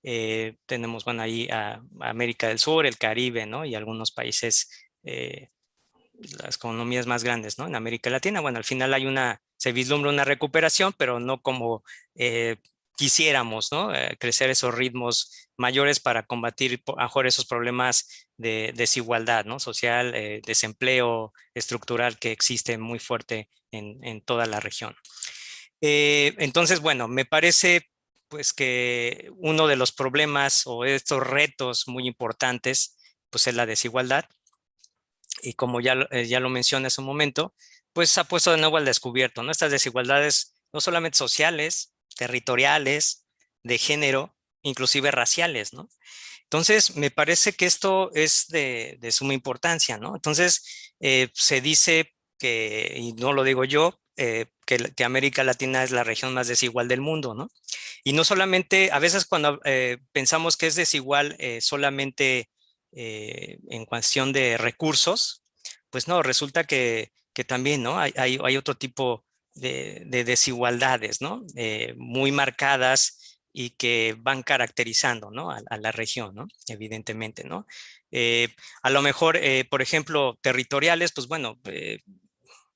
S3: Tenemos, bueno, ahí a América del Sur, el Caribe, ¿no? Y algunos países, las economías más grandes, ¿no? En América Latina. Bueno, al final se vislumbra una recuperación, pero no como quisiéramos, ¿no? Crecer esos ritmos mayores para combatir mejor esos problemas de desigualdad, ¿no? Social, desempleo estructural que existe muy fuerte en toda la región. Entonces, bueno, me parece pues que uno de los problemas o estos retos muy importantes pues es la desigualdad. Y como ya lo mencioné hace un momento, pues ha puesto de nuevo al descubierto, ¿no? Estas desigualdades no solamente sociales, territoriales, de género, inclusive raciales, ¿no? Entonces, me parece que esto es de suma importancia, ¿no? Entonces, se dice que, y no lo digo yo, que América Latina es la región más desigual del mundo, ¿no? Y no solamente, a veces cuando pensamos que es desigual solamente en cuestión de recursos, pues no, resulta que también, ¿no? Hay otro tipo de desigualdades, ¿no? Muy marcadas y que van caracterizando, ¿no? a la región, ¿no? Evidentemente, ¿no? A lo mejor, por ejemplo, territoriales, pues bueno,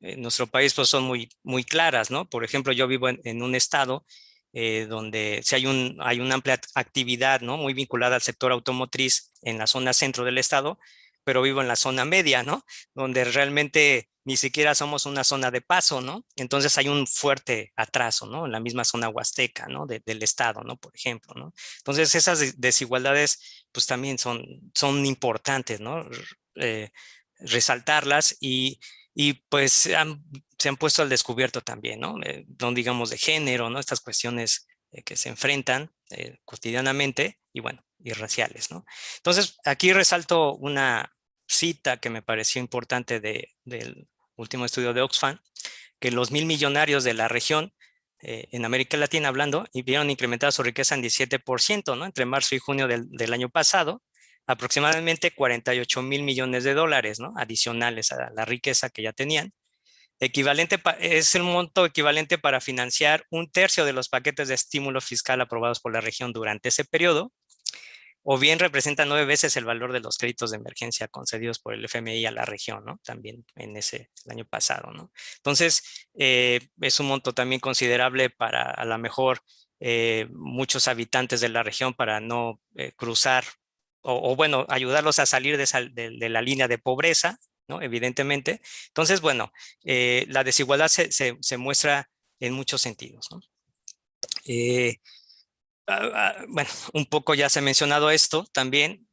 S3: en nuestro país pues son muy claras, ¿no? Por ejemplo, yo vivo en un estado donde sí hay una amplia actividad, ¿no? Muy vinculada al sector automotriz en la zona centro del estado, pero vivo en la zona media, ¿no? Donde realmente ni siquiera somos una zona de paso, ¿no? Entonces hay un fuerte atraso, ¿no? En la misma zona huasteca, ¿no? Del estado, ¿no? Por ejemplo, ¿no? Entonces esas desigualdades pues también son importantes, ¿no? Resaltarlas y pues se han puesto al descubierto también, ¿no? No digamos de género, ¿no? Estas cuestiones que se enfrentan cotidianamente y bueno, y raciales, ¿no? Entonces, aquí resalto una cita que me pareció importante del último estudio de Oxfam, que los 1,000 millonarios de la región en América Latina hablando, y vieron incrementada su riqueza en 17%, ¿no? Entre marzo y junio del año pasado, aproximadamente 48,000 millones de dólares, ¿no? Adicionales a la riqueza que ya tenían. Es el monto equivalente para financiar 1/3 de los paquetes de estímulo fiscal aprobados por la región durante ese periodo, o bien representa 9 veces el valor de los créditos de emergencia concedidos por el FMI a la región, ¿no? También el año pasado, ¿no? Entonces, es un monto también considerable para a lo mejor muchos habitantes de la región para no cruzar o bueno, ayudarlos a salir de la línea de pobreza, ¿no? Evidentemente. Entonces, bueno, la desigualdad se muestra en muchos sentidos, ¿no? Bueno, un poco ya se ha mencionado esto también,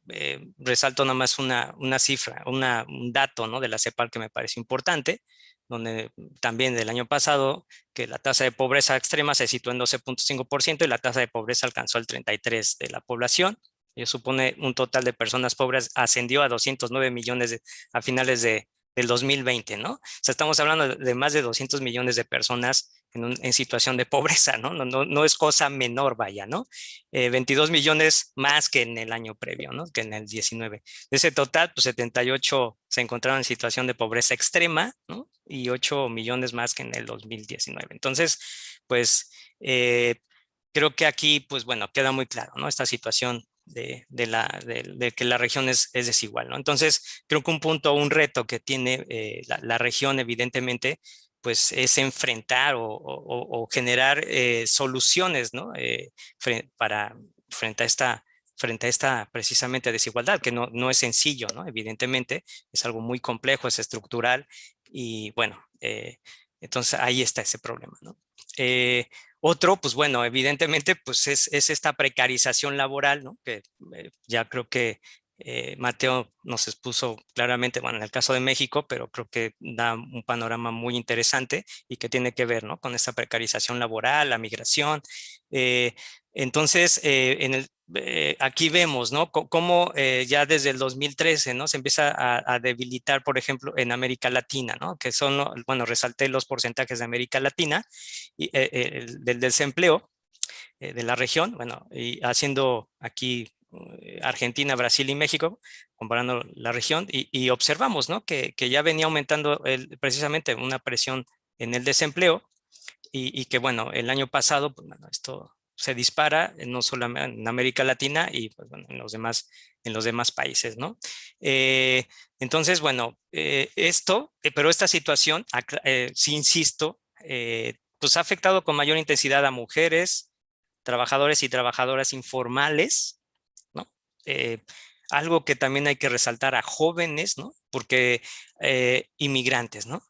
S3: resalto nada más una cifra, un dato, ¿no? De la CEPAL que me parece importante, donde también del año pasado que la tasa de pobreza extrema se situó en 12.5% y la tasa de pobreza alcanzó el 33% de la población. Ello supone un total de personas pobres ascendió a 209 millones a finales del 2020, ¿no? O sea, estamos hablando de más de 200 millones de personas en situación de pobreza, ¿no? No es cosa menor, vaya, ¿no? 22 millones más que en el año previo, ¿no? Que en el 19. De ese total, pues 78 se encontraron en situación de pobreza extrema, ¿no? Y 8 millones más que en el 2019. Entonces, pues creo que aquí, pues bueno, queda muy claro, ¿no? Esta situación de que la región es desigual, ¿no? Entonces, creo que un punto, un reto que tiene la región, evidentemente, pues es enfrentar o generar soluciones, ¿no? Frente a esta precisamente desigualdad, que no es sencillo, ¿no? Evidentemente, es algo muy complejo, es estructural y bueno, entonces ahí está ese problema, ¿no? Otro, pues bueno, evidentemente, pues es esta precarización laboral, ¿no? Que ya creo que Mateo nos expuso claramente, bueno, en el caso de México, pero creo que da un panorama muy interesante y que tiene que ver, ¿no? Con esta precarización laboral, la migración. Entonces, aquí vemos, ¿no? Cómo ya desde el 2013, ¿no? Se empieza a debilitar, por ejemplo, en América Latina, ¿no? Que son, bueno, resalté los porcentajes de América Latina y del desempleo de la región, bueno, y haciendo aquí Argentina, Brasil y México, comparando la región, y observamos, ¿no? que ya venía aumentando precisamente una presión en el desempleo, y que bueno, el año pasado, pues, bueno, esto se dispara, no solamente en América Latina y pues, bueno, en los demás países, ¿no? Entonces, bueno, pero esta situación, sí insisto, pues ha afectado con mayor intensidad a mujeres, trabajadores y trabajadoras informales, ¿no? Algo que también hay que resaltar, a jóvenes, ¿no? Porque inmigrantes, ¿no?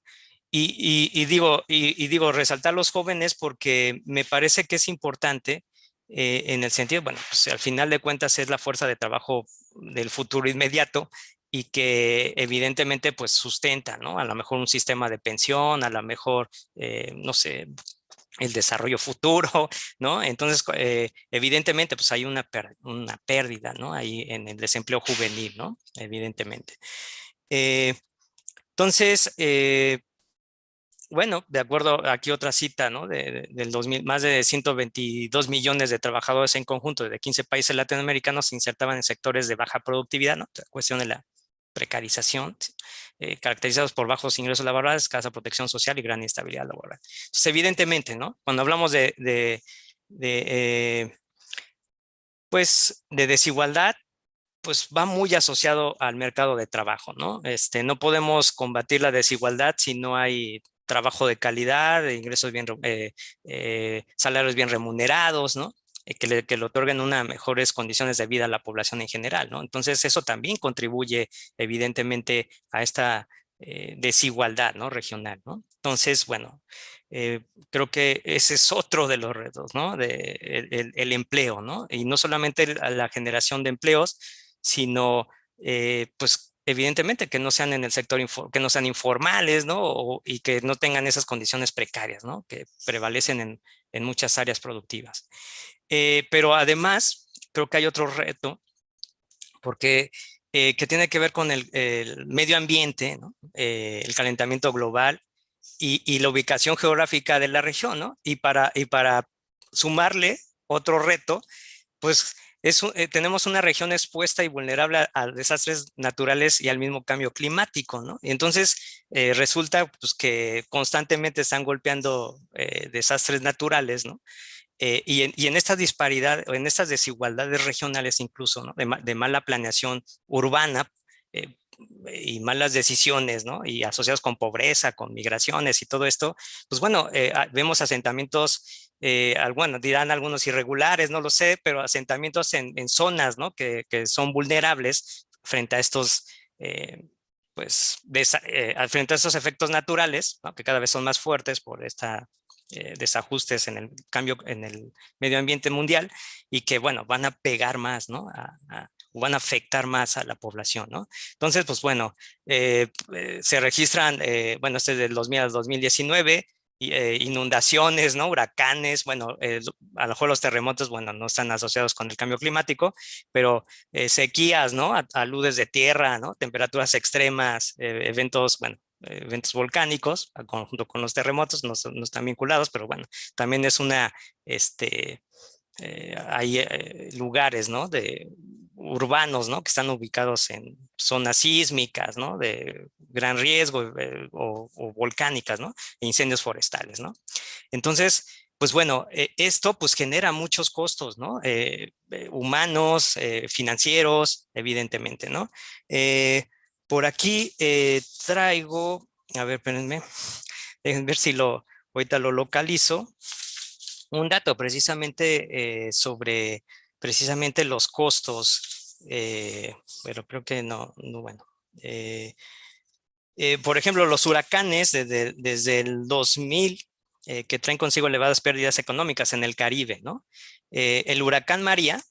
S3: Y digo, resaltar los jóvenes porque me parece que es importante en el sentido, bueno, pues al final de cuentas es la fuerza de trabajo del futuro inmediato y que evidentemente pues sustenta, ¿no? A lo mejor un sistema de pensión, a lo mejor, no sé, el desarrollo futuro, ¿no? Entonces, evidentemente, pues hay una pérdida, ¿no? Ahí en el desempleo juvenil, ¿no? Evidentemente. Entonces, bueno, de acuerdo, aquí otra cita, ¿no? Del 2000, más de 122 millones de trabajadores en conjunto de 15 países latinoamericanos se insertaban en sectores de baja productividad, ¿no? La cuestión de la precarización, caracterizados por bajos ingresos laborales, escasa protección social y gran inestabilidad laboral. Entonces, evidentemente, ¿no? Cuando hablamos pues, de desigualdad, pues va muy asociado al mercado de trabajo, ¿no? No podemos combatir la desigualdad si no hay trabajo de calidad, ingresos bien, salarios bien remunerados, ¿no? Que le otorguen unas mejores condiciones de vida a la población en general, ¿no? Entonces eso también contribuye evidentemente a esta desigualdad, ¿no? Regional, ¿no? Entonces, bueno, creo que ese es otro de los retos, ¿no? El empleo, ¿no? Y no solamente la generación de empleos, sino pues evidentemente que no sean en el sector, que no sean informales, ¿no? Y que no tengan esas condiciones precarias, ¿no? Que prevalecen en muchas áreas productivas. Pero además, creo que hay otro reto, porque que tiene que ver con el medio ambiente, ¿no? El calentamiento global y la ubicación geográfica de la región, ¿no? Y para sumarle otro reto, pues tenemos una región expuesta y vulnerable a desastres naturales y al mismo cambio climático, ¿no? Y entonces resulta pues, que constantemente están golpeando desastres naturales, ¿no? Y en esta disparidad, o en estas desigualdades regionales incluso, ¿no? De mala planeación urbana, y malas decisiones, ¿no? Y asociados con pobreza, con migraciones y todo esto, pues bueno, vemos asentamientos, bueno, dirán algunos irregulares, no lo sé, pero asentamientos en zonas, ¿no? Que son vulnerables frente a estos, pues, frente a estos efectos naturales, ¿no? Que cada vez son más fuertes por esta desajustes en el cambio en el medio ambiente mundial y que, bueno, van a pegar más, ¿no? Van a afectar más a la población, ¿no? Entonces, pues bueno, se registran, bueno, este es del 2000 al 2019, inundaciones, ¿no? Huracanes, bueno, a lo mejor los terremotos, bueno, no están asociados con el cambio climático, pero sequías, ¿no? Aludes de tierra, ¿no? Temperaturas extremas, eventos, bueno, eventos volcánicos, junto con los terremotos, no están vinculados, pero bueno, también es una, hay lugares, ¿no? Urbanos, ¿no? Que están ubicados en zonas sísmicas, ¿no? De gran riesgo o volcánicas, ¿no? E incendios forestales, ¿no? Entonces, pues bueno, esto pues genera muchos costos, ¿no? Humanos, financieros, evidentemente, ¿no? Por aquí traigo, a ver, espérenme, déjenme ver si ahorita lo localizo, un dato precisamente sobre precisamente los costos, pero creo que no bueno. Por ejemplo, los huracanes desde el 2000, que traen consigo elevadas pérdidas económicas en el Caribe, ¿no? El huracán María,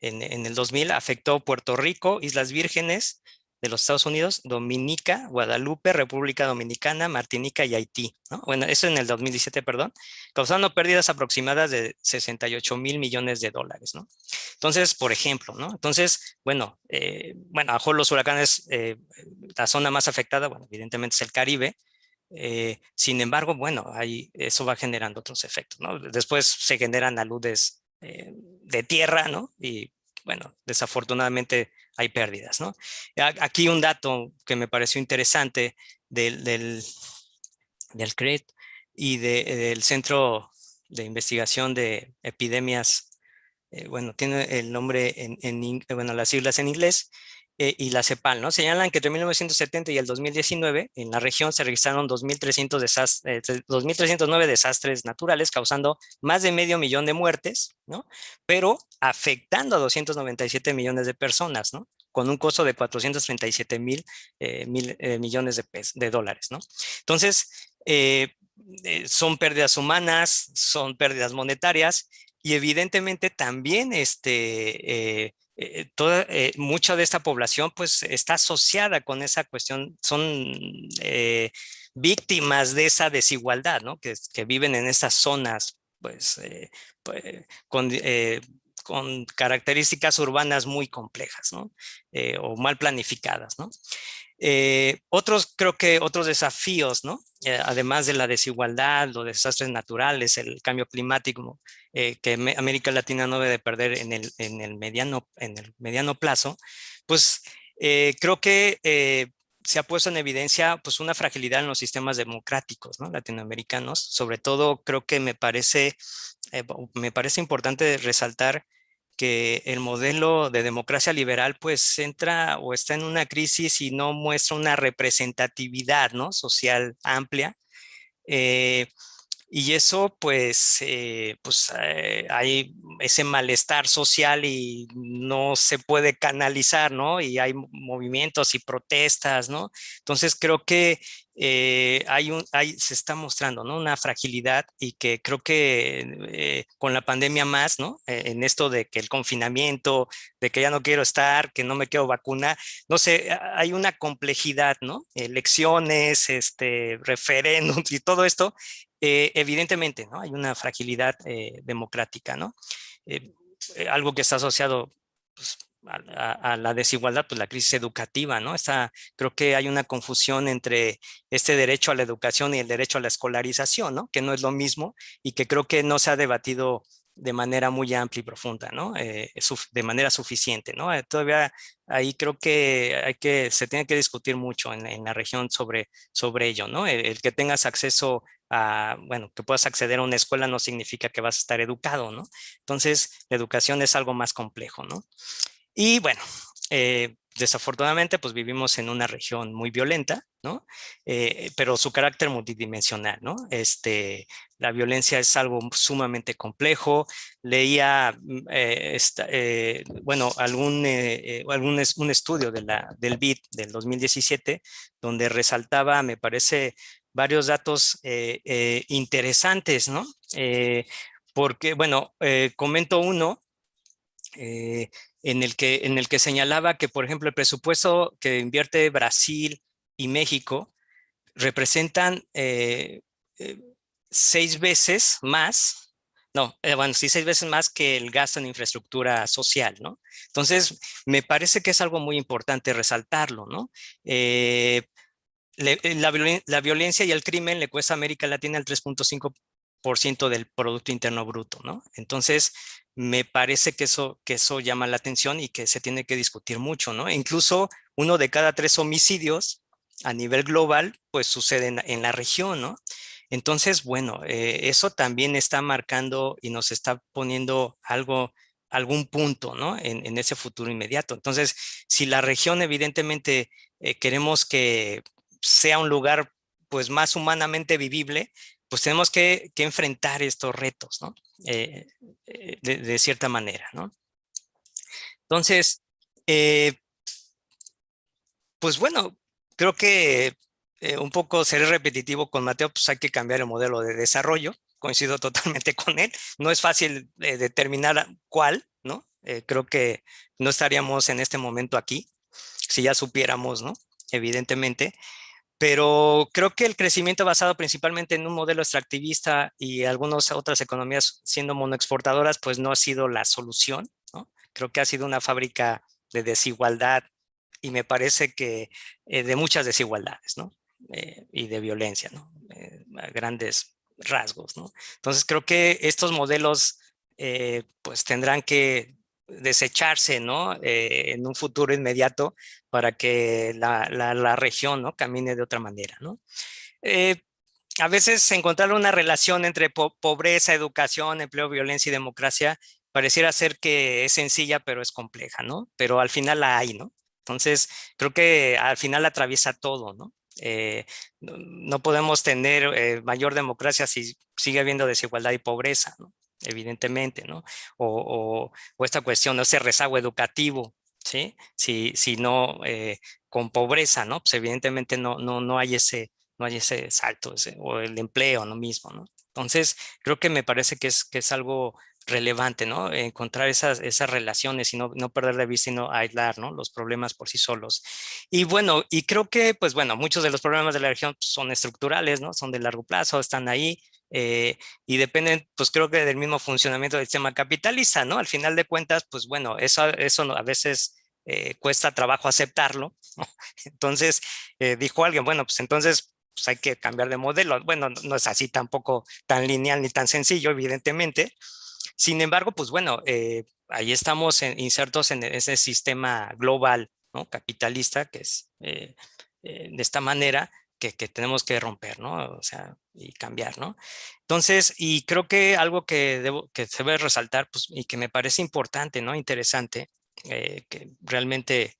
S3: en el 2000 afectó Puerto Rico, Islas Vírgenes de los Estados Unidos, Dominica, Guadalupe, República Dominicana, Martinica y Haití, ¿no? Bueno, eso en el 2017, perdón, causando pérdidas aproximadas de 68 mil millones de dólares, ¿no? Entonces, por ejemplo, ¿no? Entonces, bueno, a lo mejor los huracanes, la zona más afectada, bueno, evidentemente es el Caribe. Sin embargo, bueno, eso va generando otros efectos, ¿no? Después se generan aludes de tierra, ¿no? Y bueno, desafortunadamente hay pérdidas, ¿no? Aquí un dato que me pareció interesante del CRED y del Centro de Investigación de Epidemias, bueno, tiene el nombre bueno, las siglas en inglés, y la CEPAL, ¿no? Señalan que entre 1970 y el 2019 en la región se registraron 2.309 desastres naturales, causando más de 500.000 de muertes, ¿no? Pero afectando a 297 millones de personas, ¿no? Con un costo de 437 millones de dólares, ¿no? Entonces, son pérdidas humanas, son pérdidas monetarias, y evidentemente también mucha de esta población pues está asociada con esa cuestión, son víctimas de esa desigualdad, ¿no? Que viven en esas zonas pues, pues con características urbanas muy complejas, ¿no? O mal planificadas, ¿no? Creo que otros desafíos, ¿no? Además de la desigualdad, los desastres naturales, el cambio climático, que América Latina no debe perder en el mediano plazo, pues creo que se ha puesto en evidencia pues una fragilidad en los sistemas democráticos, ¿no? Latinoamericanos. Sobre todo creo que me parece importante resaltar que el modelo de democracia liberal pues entra o está en una crisis y no muestra una representatividad, ¿no? Social amplia. Y eso hay ese malestar social y no se puede canalizar, ¿no? Y hay movimientos y protestas, ¿no? Entonces creo que se está mostrando, ¿no? Una fragilidad, y que creo que con la pandemia más, ¿no? En esto de que el confinamiento, de que ya no quiero estar, que no me quiero vacunar, no sé, hay una complejidad, ¿no? Elecciones, referéndums y todo esto. Evidentemente, ¿no? Hay una fragilidad democrática, ¿no? Algo que está asociado pues, a la desigualdad, pues la crisis educativa, ¿no? Creo que hay una confusión entre este derecho a la educación y el derecho a la escolarización, ¿no? Que no es lo mismo, y que creo que no se ha debatido de manera muy amplia y profunda, ¿no? De manera suficiente, ¿no? Todavía ahí creo que se tiene que discutir mucho en la región sobre ello, ¿no? El que tengas acceso bueno, que puedas acceder a una escuela no significa que vas a estar educado, ¿no? Entonces, la educación es algo más complejo, ¿no? Y bueno, desafortunadamente, pues vivimos en una región muy violenta, ¿no? Pero su carácter multidimensional, ¿no? La violencia es algo sumamente complejo. Leía, bueno, un estudio del BID del 2017, donde resaltaba, me parece, varios datos interesantes, ¿no? Porque, bueno, comento uno eh, en el que señalaba que, por ejemplo, el presupuesto que invierte Brasil y México representan 6 veces más, no, bueno, sí, 6 veces más que el gasto en infraestructura social, ¿no? Entonces, me parece que es algo muy importante resaltarlo, ¿no? La violencia y el crimen le cuesta a América Latina el 3.5% del Producto Interno Bruto, ¿no? Entonces, me parece que eso llama la atención y que se tiene que discutir mucho, ¿no? Incluso 1 de cada 3 homicidios a nivel global, pues sucede en la región, ¿no? Entonces, bueno, eso también está marcando y nos está poniendo algún punto, ¿no? En ese futuro inmediato. Entonces, si la región evidentemente queremos que sea un lugar pues más humanamente vivible, pues tenemos que enfrentar estos retos, ¿no? De cierta manera, ¿no? Entonces, pues bueno, creo que un poco seré repetitivo con Mateo, pues hay que cambiar el modelo de desarrollo. Coincido totalmente con él. No es fácil determinar cuál, ¿no? Creo que no estaríamos en este momento aquí si ya supiéramos, ¿no? Evidentemente. Pero creo que el crecimiento basado principalmente en un modelo extractivista y algunas otras economías siendo monoexportadoras, pues no ha sido la solución, ¿no? Creo que ha sido una fábrica de desigualdad, y me parece que de muchas desigualdades, ¿no? Y de violencia, ¿no? A grandes rasgos, ¿no? Entonces creo que estos modelos pues tendrán que desecharse, ¿no? En un futuro inmediato para que la región, ¿no? Camine de otra manera, ¿no? A veces encontrar una relación entre pobreza, educación, empleo, violencia y democracia pareciera ser que es sencilla, pero es compleja, ¿no? Pero al final la hay, ¿no? Entonces, creo que al final atraviesa todo, ¿no? No podemos tener mayor democracia si sigue habiendo desigualdad y pobreza, ¿no? Evidentemente, ¿no? O esta cuestión, ese rezago educativo, ¿sí? Si no, con pobreza, ¿no? Pues evidentemente no hay ese salto o el empleo, ¿no? Mismo, ¿no? Entonces, creo que me parece que es algo relevante, ¿no? Encontrar esas relaciones y no perder de vista y no aislar, ¿no? Los problemas por sí solos. Y bueno, y creo que, pues bueno, muchos de los problemas de la región son estructurales, ¿no? Son de largo plazo, están ahí y dependen, pues creo que del mismo funcionamiento del sistema capitalista, ¿no? Al final de cuentas, pues bueno, eso a veces cuesta trabajo aceptarlo, ¿no? Entonces, dijo alguien, bueno, pues entonces pues hay que cambiar de modelo. Bueno, no es así tampoco tan lineal ni tan sencillo, evidentemente. Sin embargo, pues bueno, ahí estamos insertos en ese sistema global, ¿no? Capitalista, que es de esta manera que tenemos que romper, ¿no? O sea, y cambiar, ¿no? Entonces, y creo que algo que se debe resaltar, pues, y que me parece importante, ¿no? Interesante, que realmente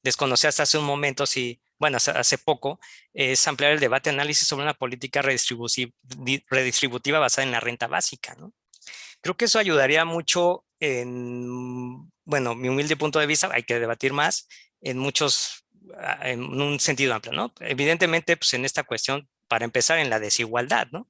S3: desconocí hasta hace un momento, sí, bueno, hace poco, es ampliar el debate, análisis sobre una política redistributiva basada en la renta básica, ¿no? Creo que eso ayudaría mucho bueno, mi humilde punto de vista, hay que debatir más en en un sentido amplio, ¿no? Evidentemente, pues en esta cuestión, para empezar, en la desigualdad, ¿no?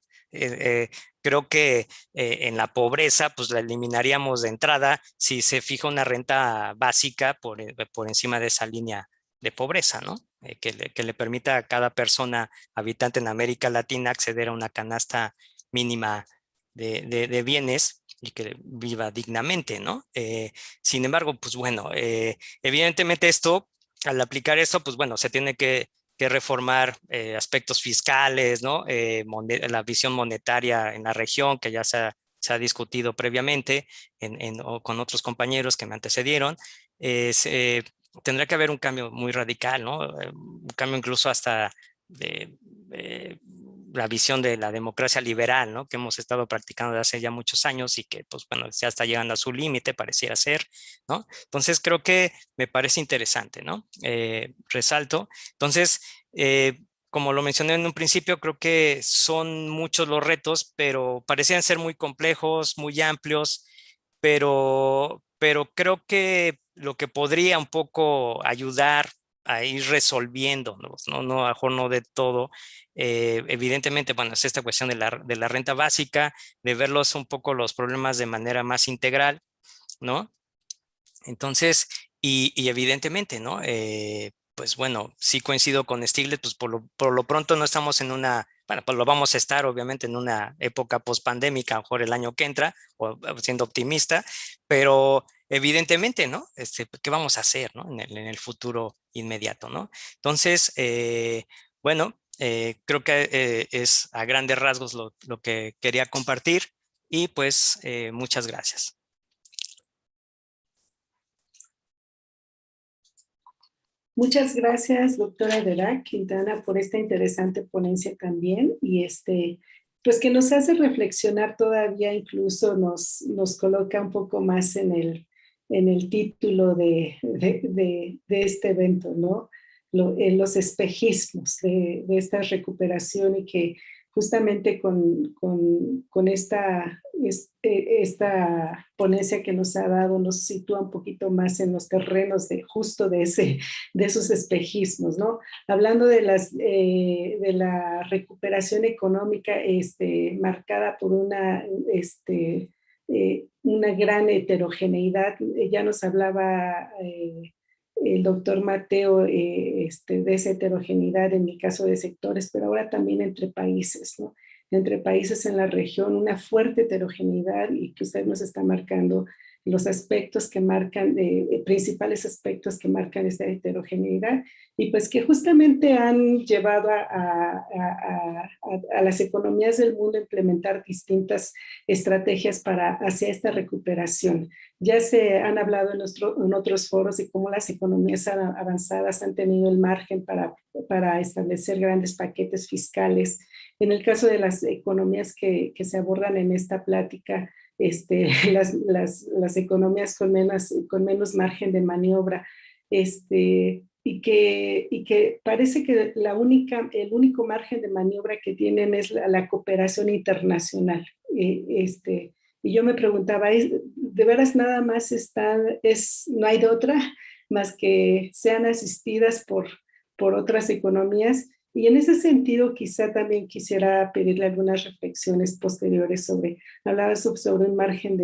S3: Creo que en la pobreza, pues la eliminaríamos de entrada si se fija una renta básica por encima de esa línea de pobreza, ¿no? Que le permita a cada persona habitante en América Latina acceder a una canasta mínima de bienes y que viva dignamente, ¿no? Sin embargo, pues bueno, evidentemente esto, al aplicar esto, pues bueno, se tiene que reformar aspectos fiscales, ¿no? La visión monetaria en la región, que ya se ha discutido previamente o con otros compañeros que me antecedieron. Tendrá que haber un cambio muy radical, ¿no? Un cambio incluso hasta de la visión de la democracia liberal, ¿no? Que hemos estado practicando desde hace ya muchos años y que, pues bueno, ya está llegando a su límite, pareciera ser, ¿no? Entonces creo que me parece interesante, ¿no? Resalto. Entonces, como lo mencioné en un principio, creo que son muchos los retos, pero parecían ser muy complejos, muy amplios, pero creo que lo que podría un poco ayudar a ir resolviendo, no, a lo mejor no de todo. Evidentemente, bueno, es esta cuestión de la renta básica, de verlos un poco los problemas de manera más integral, ¿no? Entonces, y evidentemente, ¿no? Pues bueno, sí coincido con Stiglitz, pues por lo pronto no estamos en una, bueno, pues lo vamos a estar obviamente en una época post-pandémica, a lo mejor el año que entra, o siendo optimista, pero evidentemente, ¿no? ¿Qué vamos a hacer, ¿no? En el futuro inmediato, ¿no? Entonces, bueno, creo que es a grandes rasgos lo que quería compartir y pues muchas gracias.
S1: Muchas gracias, doctora Derac Quintana, por esta interesante ponencia también y pues que nos hace reflexionar todavía, incluso nos coloca un poco más en el título de este evento, ¿no? Los espejismos de esta recuperación y que justamente con esta ponencia que nos ha dado nos sitúa un poquito más en los terrenos de justo de esos espejismos, ¿no? Hablando de la recuperación económica marcada por una gran heterogeneidad. Ya nos hablaba el doctor Mateo de esa heterogeneidad en mi caso de sectores, pero ahora también entre países, ¿no? Entre países en la región, una fuerte heterogeneidad y que usted nos está marcando los aspectos que marcan, principales aspectos que marcan esta heterogeneidad, y pues que justamente han llevado a las economías del mundo a implementar distintas estrategias hacia esta recuperación. Ya se han hablado en otros foros de cómo las economías avanzadas han tenido el margen para establecer grandes paquetes fiscales. En el caso de las economías que se abordan en esta plática, las economías con menos margen de maniobra, y que parece que el único margen de maniobra que tienen es la cooperación internacional. Y yo me preguntaba, ¿de veras nada más no hay de otra más que sean asistidas por otras economías? Y en ese sentido, quizá también quisiera pedirle algunas reflexiones posteriores hablaba sobre un margen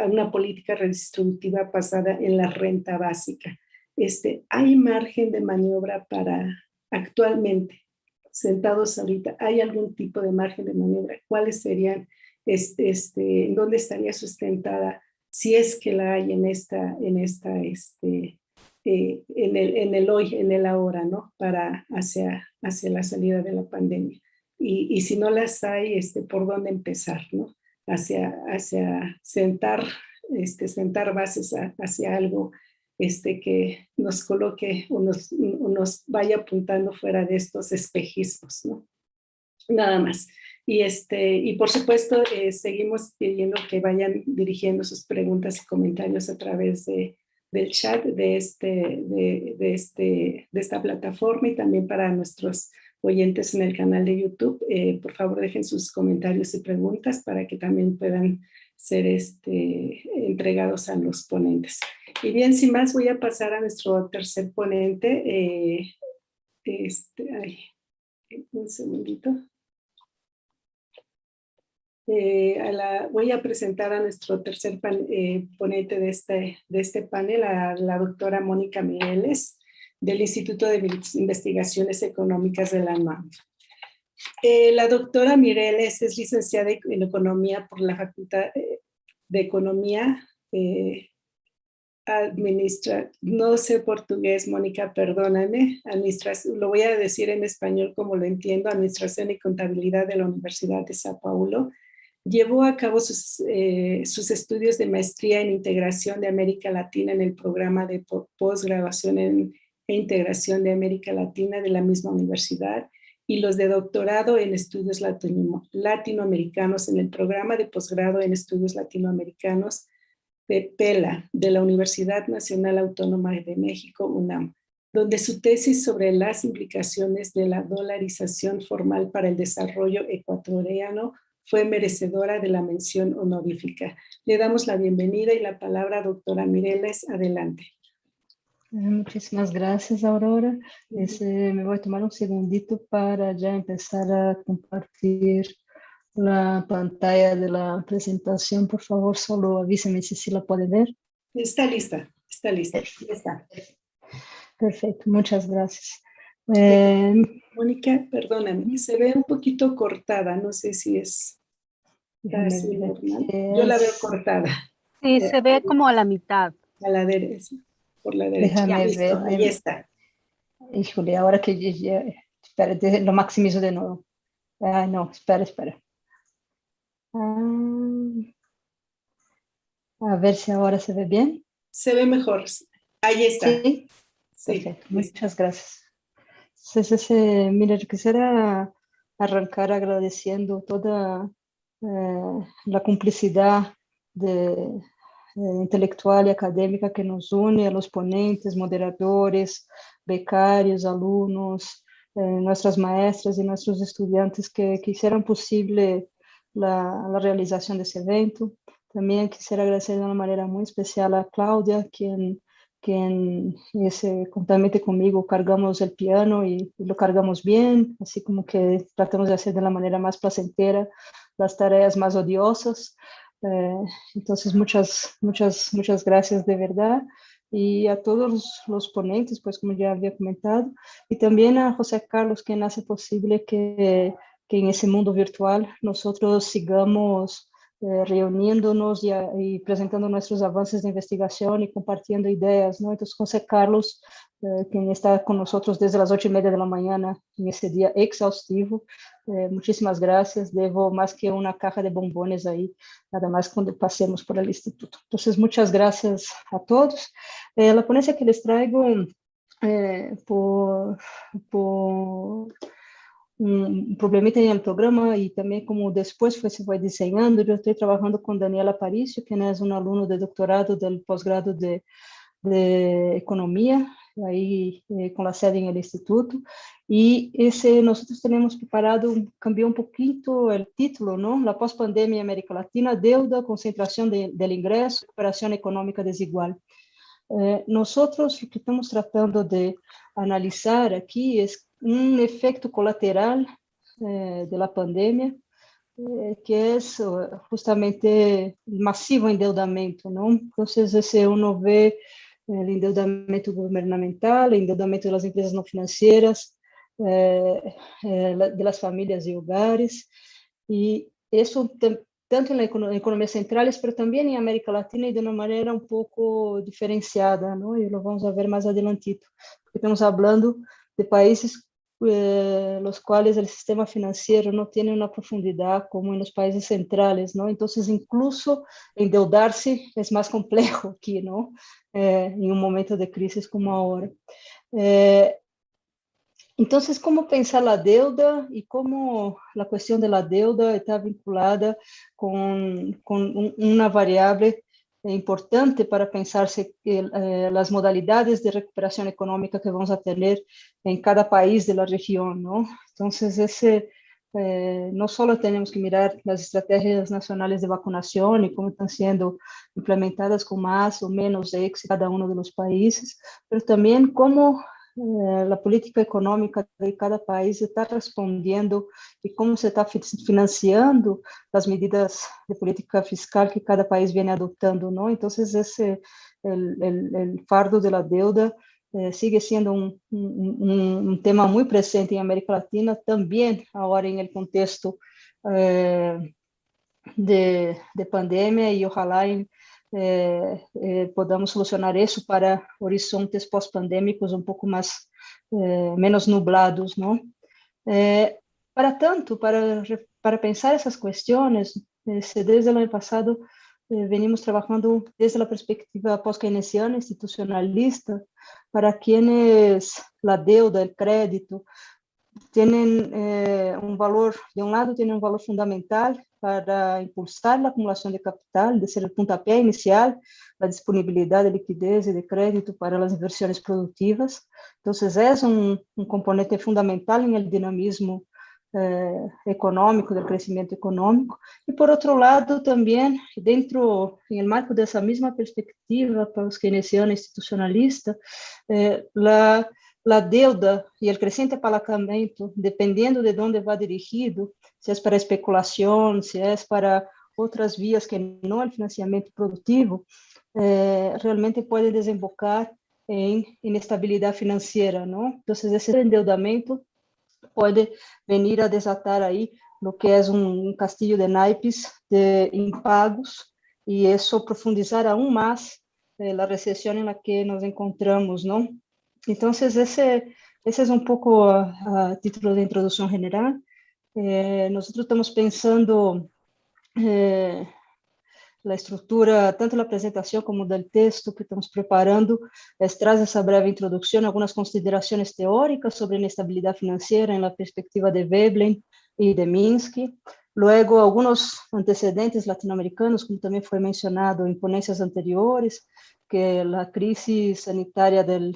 S1: una política redistributiva basada en la renta básica. ¿Hay margen de maniobra actualmente, sentados ahorita, hay algún tipo de margen de maniobra? ¿Cuáles serían, dónde estaría sustentada, si es que la hay en el hoy, en el ahora, ¿no? Hacia la salida de la pandemia. Y si no las hay, ¿por dónde empezar, no? Hacia sentar bases hacia algo que nos coloque o nos vaya apuntando fuera de estos espejismos, ¿no? Nada más. Y por supuesto, seguimos pidiendo que vayan dirigiendo sus preguntas y comentarios a través del chat de esta plataforma, y también para nuestros oyentes en el canal de YouTube. Por favor, dejen sus comentarios y preguntas para que también puedan ser entregados a los ponentes. Y bien, sin más, voy a pasar a nuestro tercer ponente. Un segundito. Voy a presentar a nuestro tercer ponente de este panel, a la doctora Mónica Mireles, del Instituto de Investigaciones Económicas de la UNAM. La doctora Mireles es licenciada en Economía por la Facultad de Economía, no sé portugués, Mónica, perdóname, lo voy a decir en español como lo entiendo, Administración y Contabilidad de la Universidad de Sao Paulo. Llevó a cabo sus estudios de maestría en Integración de América Latina en el programa de posgraduación e Integración de América Latina de la misma universidad, y los de doctorado en estudios latinoamericanos en el programa de posgrado en estudios latinoamericanos de PELA, de la Universidad Nacional Autónoma de México, UNAM, donde su tesis sobre las implicaciones de la dolarización formal para el desarrollo ecuatoriano fue merecedora de la mención honorífica. Le damos la bienvenida y la palabra a doctora Mireles. Adelante.
S4: Muchísimas gracias, Aurora. Me voy a tomar un segundito para ya empezar a compartir la pantalla de la presentación. Por favor, solo avíseme si la puede ver.
S1: Está lista, está lista. Está.
S4: Perfecto, muchas gracias.
S1: Mónica, perdóname, se ve un poquito cortada, no sé si es así normal. Yo la veo cortada.
S5: Sí, se ve como a la mitad.
S1: A la derecha, por la derecha.
S4: Déjame
S1: Listo,
S4: ver.
S1: ahí está.
S4: Híjole, ahora que ya, espera, lo maximizo de nuevo. No, espera. A ver si ahora se ve bien.
S1: Se ve mejor. Ahí está.
S4: Sí, perfecto. Muchas gracias. Mira, yo quisiera arrancar agradeciendo toda la complicidad intelectual y académica que nos une a los ponentes, moderadores, becarios, alumnos, nuestras maestras y nuestros estudiantes que hicieron posible la realización de ese evento. También quisiera agradecer de una manera muy especial a Claudia, quien juntamente conmigo cargamos el piano y lo cargamos bien, así como que tratamos de hacer de la manera más placentera las tareas más odiosas. Entonces, muchas gracias de verdad. Y a todos los ponentes, pues como ya había comentado, y también a José Carlos, quien hace posible que en ese mundo virtual nosotros sigamos reuniéndonos y presentando nuestros avances de investigación y compartiendo ideas, ¿no? Entonces, José Carlos, quien está con nosotros desde las 8:30 de la mañana en ese día exhaustivo, muchísimas gracias. Debo más que una caja de bombones ahí, nada más cuando pasemos por el instituto. Entonces, muchas gracias a todos. La ponencia que les traigo por um problemita en el programa y también como después se fue diseñando. Yo estoy trabajando con Daniel Aparicio, quien es un alumno de doctorado del posgrado de Economía, ahí con la sede en el instituto. Y nosotros tenemos preparado, cambió un poquito el título, ¿no? La pospandemia en América Latina, deuda, concentración del ingreso, recuperación económica desigual. Nosotros lo que estamos tratando de analizar aquí es un efecto colateral de la pandemia, que es justamente el masivo endeudamento, ¿no? Entonces, uno ve el endeudamento gubernamental, el endeudamento de las empresas no financieras, de las familias y hogares, y eso tanto en la economía centrales, pero también en América Latina y de una manera un poco diferenciada, ¿no? Y lo vamos a ver más adelantito, porque estamos hablando de países los cuales el sistema financiero no tiene una profundidad como en los países centrales, ¿no? Entonces, incluso endeudarse es más complejo aquí, ¿no? En un momento de crisis como ahora. Entonces, ¿cómo pensar la deuda y cómo la cuestión de la deuda está vinculada con una variable importante para pensarse las modalidades de recuperación económica que vamos a tener en cada país de la región, ¿no? Entonces, no solo tenemos que mirar las estrategias nacionales de vacunación y cómo están siendo implementadas con más o menos éxito en cada uno de los países, pero también cómo la política económica de cada país está respondiendo y cómo se está financiando las medidas de política fiscal que cada país viene adoptando, ¿no? Entonces, el fardo de la deuda sigue siendo un tema muy presente en América Latina, también ahora en el contexto de pandemia, y ojalá podamos solucionar isso para horizontes pós-pandêmicos um pouco mais menos nublados, não? Para tanto, para pensar essas questões, desde o ano passado venimos trabalhando desde a perspectiva pós-keynesiana, institucionalista, para quienes a deuda, o crédito, tienen un valor, de un lado tienen un valor fundamental para impulsar la acumulación de capital, de ser el puntapié inicial, la disponibilidad de liquidez y de crédito para las inversiones productivas. Entonces, es un componente fundamental en el dinamismo económico, del crecimiento económico. Y por otro lado, también, dentro, en el marco de esa misma perspectiva keynesiana institucionalista, la deuda y el creciente apalancamiento, dependiendo de dónde va dirigido, si es para especulación, si es para otras vías que no el financiamiento productivo, realmente puede desembocar en inestabilidad financiera, ¿no? Entonces, ese endeudamiento puede venir a desatar ahí lo que es un castillo de naipes de impagos, y eso profundizar aún más la recesión en la que nos encontramos, ¿no? Entonces, ese es un poco a título de introducción general. Nosotros estamos pensando la estrutura, tanto la presentación como del texto que estamos preparando, traz essa breve introducción, algunas consideraciones teóricas sobre inestabilidad financiera en la perspectiva de Veblen y de Minsky. Luego, algunos antecedentes latinoamericanos, como también fue mencionado en ponencias anteriores, que la crisis sanitaria del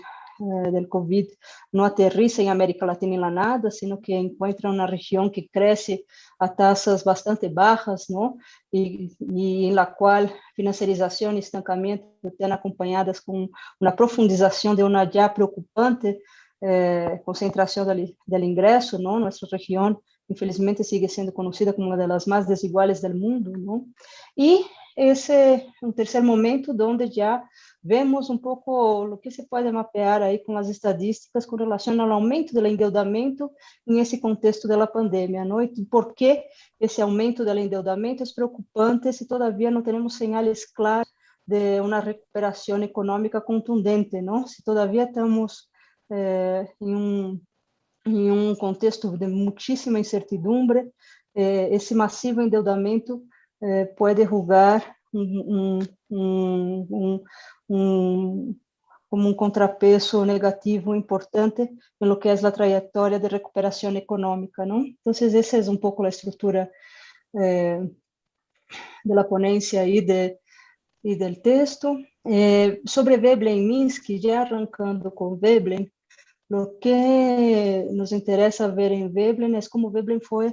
S4: COVID no aterriza en América Latina en la nada, sino que encuentra una región que crece a tasas bastante bajas, ¿no? Y en la cual financiarización y estancamiento están acompañadas con una profundización de una ya preocupante concentración del ingreso, ¿no? Nuestra región, infelizmente, sigue siendo conocida como una de las más desiguales del mundo, ¿no? Y ese es un tercer momento donde ya vemos um pouco o que se pode mapear aí com as estatísticas com relação ao aumento do endeudamento nesse contexto da pandemia, não? E por que esse aumento do endeudamento é preocupante se todavia não temos sinais claros de uma recuperação econômica contundente, não? Se todavia estamos em um contexto de muitíssima incertidumbre, esse massivo endeudamento pode derrubar como um contrapeso negativo importante em lo que é a trajetória de recuperação econômica, não? Então, essa é um pouco a estrutura da ponência e do texto. Sobre Veblen e Minsky, já arrancando com Veblen, o que nos interessa ver em Veblen é como Veblen foi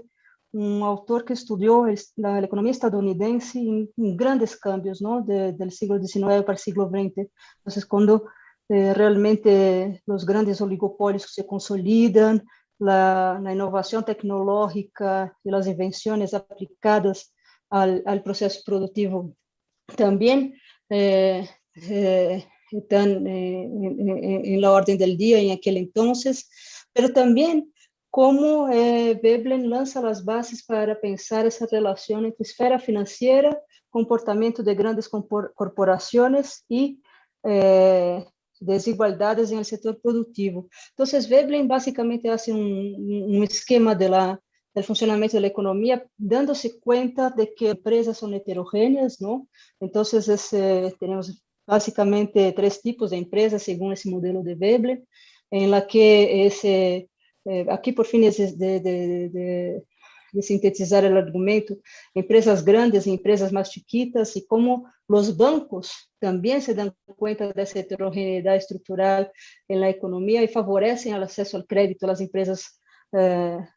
S4: autor que estudou a economia estadunidense em grandes cambios, ¿no? Del siglo XIX para o siglo XX. Então, quando realmente os grandes oligopólios se consolidam, a inovação tecnológica e as invenções aplicadas ao processo produtivo também estão em la orden del día en aquel entonces, pero también como Veblen lança as bases para pensar essa relação entre esfera financeira, comportamento de grandes corporações e desigualdades no setor produtivo. Então, Veblen basicamente faz um esquema do funcionamento da economia, dando-se conta de que empresas são heterogêneas, não? Então, temos basicamente 3 tipos de empresas, segundo esse modelo de Veblen, em la que aqui, por fines de sintetizar o argumento, empresas grandes e empresas mais chiquitas, e como os bancos também se dão conta dessa heterogeneidade estrutural na economia e favorecem o acesso ao crédito às empresas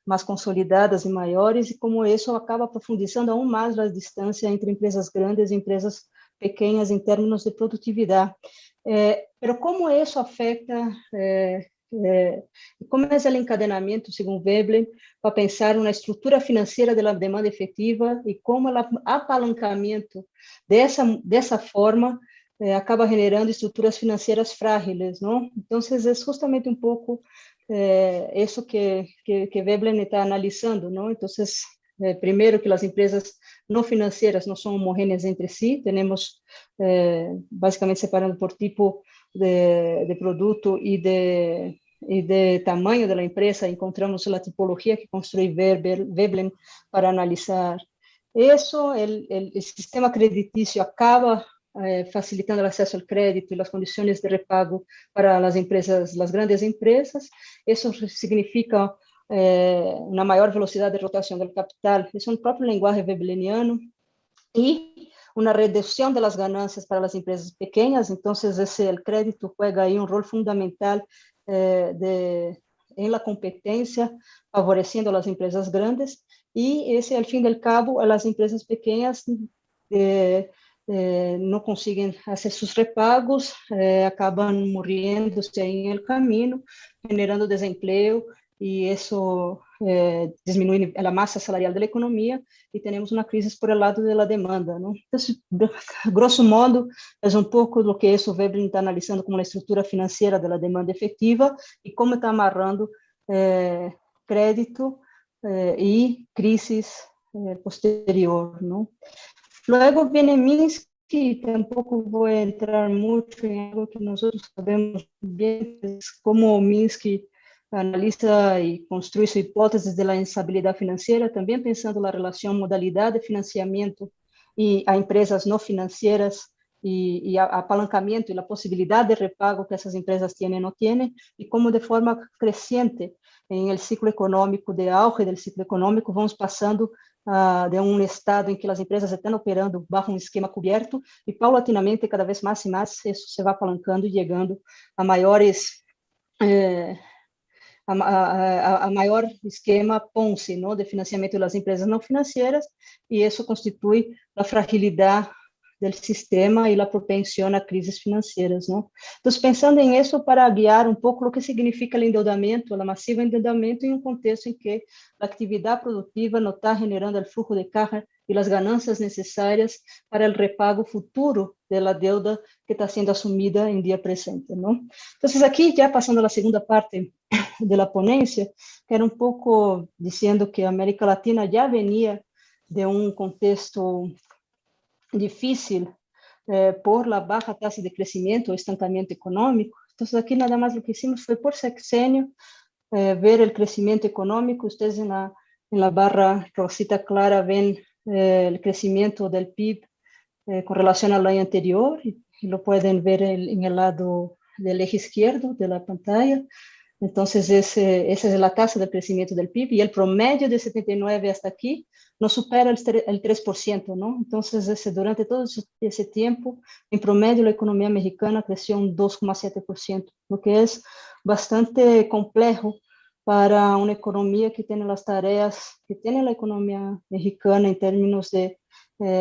S4: mais consolidadas e maiores, e como isso acaba profundizando aún mais a distância entre empresas grandes e empresas pequenas em termos de produtividade. Mas como isso afeta, como é o encadenamento, segundo Veblen, para pensar na estrutura financeira da demanda efetiva e como o apalancamento dessa forma acaba generando estruturas financeiras frágeis, não? Então, é justamente um pouco isso que Veblen está analisando, não? Então, primeiro, que as empresas não financeiras não são homogêneas entre si, temos basicamente separando por tipo de produto e de tamanho da empresa, encontramos a tipologia que construiu Veblen para analisar isso. O sistema creditício acaba facilitando o acesso ao crédito e as condições de repago para as empresas, as grandes empresas. Isso significa uma maior velocidade de rotação do capital, isso é um próprio linguagem vebleniano, e uma redução das ganâncias para as empresas pequenas. Então, o crédito juega aí um rol fundamental em la competência, favorecendo as empresas grandes, e ao fim do cabo, as empresas pequenas não conseguem fazer seus repagos, acabam morrendo-se em el caminho, generando desemprego, e isso diminui a massa salarial da economia, e temos uma crise por el lado da demanda, não? Então, grosso modo, é um pouco do que isso Veblen está analisando como a estrutura financeira da demanda efetiva e como está amarrando crédito e crises posterior, não? Luego viene Minsky, tampouco vou entrar muito em algo que nós sabemos bem, como Minsky analisa e construi sua hipótese da instabilidade financeira, também pensando na relação modalidade de financiamento e a empresas não financeiras e apalancamento e a possibilidade de repago que essas empresas têm ou não têm, e como de forma crescente em el ciclo econômico, de auge do ciclo econômico, vamos passando de um estado em que as empresas estão operando bajo um esquema coberto e paulatinamente, cada vez mais e mais, isso se vai apalancando e chegando a maiores a maior esquema Ponzi, não, de financiamento das empresas não financeiras, e isso constitui a fragilidade do sistema e a propensão a crises financeiras, não? Então, pensando em isso para guiar um pouco o que significa o endeudamento, o massivo endeudamento em um contexto em que a atividade produtiva não está generando o fluxo de caixa e as ganâncias necessárias para o repago futuro de la deuda que está siendo asumida en día presente, ¿no? Entonces, aquí ya pasando a la segunda parte de la ponencia, que era un poco diciendo que América Latina ya venía de un contexto difícil por la baja tasa de crecimiento o estancamiento económico. Entonces, aquí nada más lo que hicimos fue por sexenio ver el crecimiento económico. Ustedes en la barra rosita clara ven el crecimiento del PIB con relación al año anterior y lo pueden ver en el lado del eje izquierdo de la pantalla. Entonces, esa es la tasa de crecimiento del PIB y el promedio de 79 hasta aquí no supera el 3%, ¿no? Entonces, durante todo ese tiempo, en promedio, la economía mexicana creció un 2,7%, lo que es bastante complejo para una economía que tiene las tareas que tiene la economía mexicana en términos de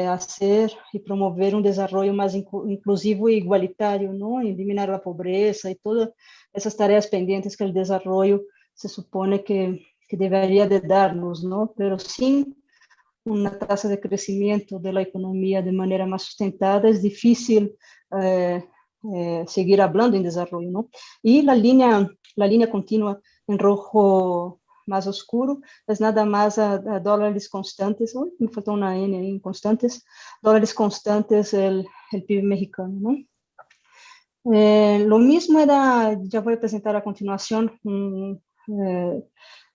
S4: hacer y promover un desarrollo más inclusivo e igualitario, ¿no? Eliminar la pobreza y todas esas tareas pendientes que el desarrollo se supone que debería de darnos, ¿no? Pero sin una tasa de crecimiento de la economía de manera más sustentada es difícil seguir hablando en desarrollo, ¿no? Y la línea continua en rojo más oscuro, es nada más a dólares constantes, me faltó una N ahí, constantes, dólares constantes el PIB mexicano, ¿no? Lo mismo era, ya voy a presentar a continuación,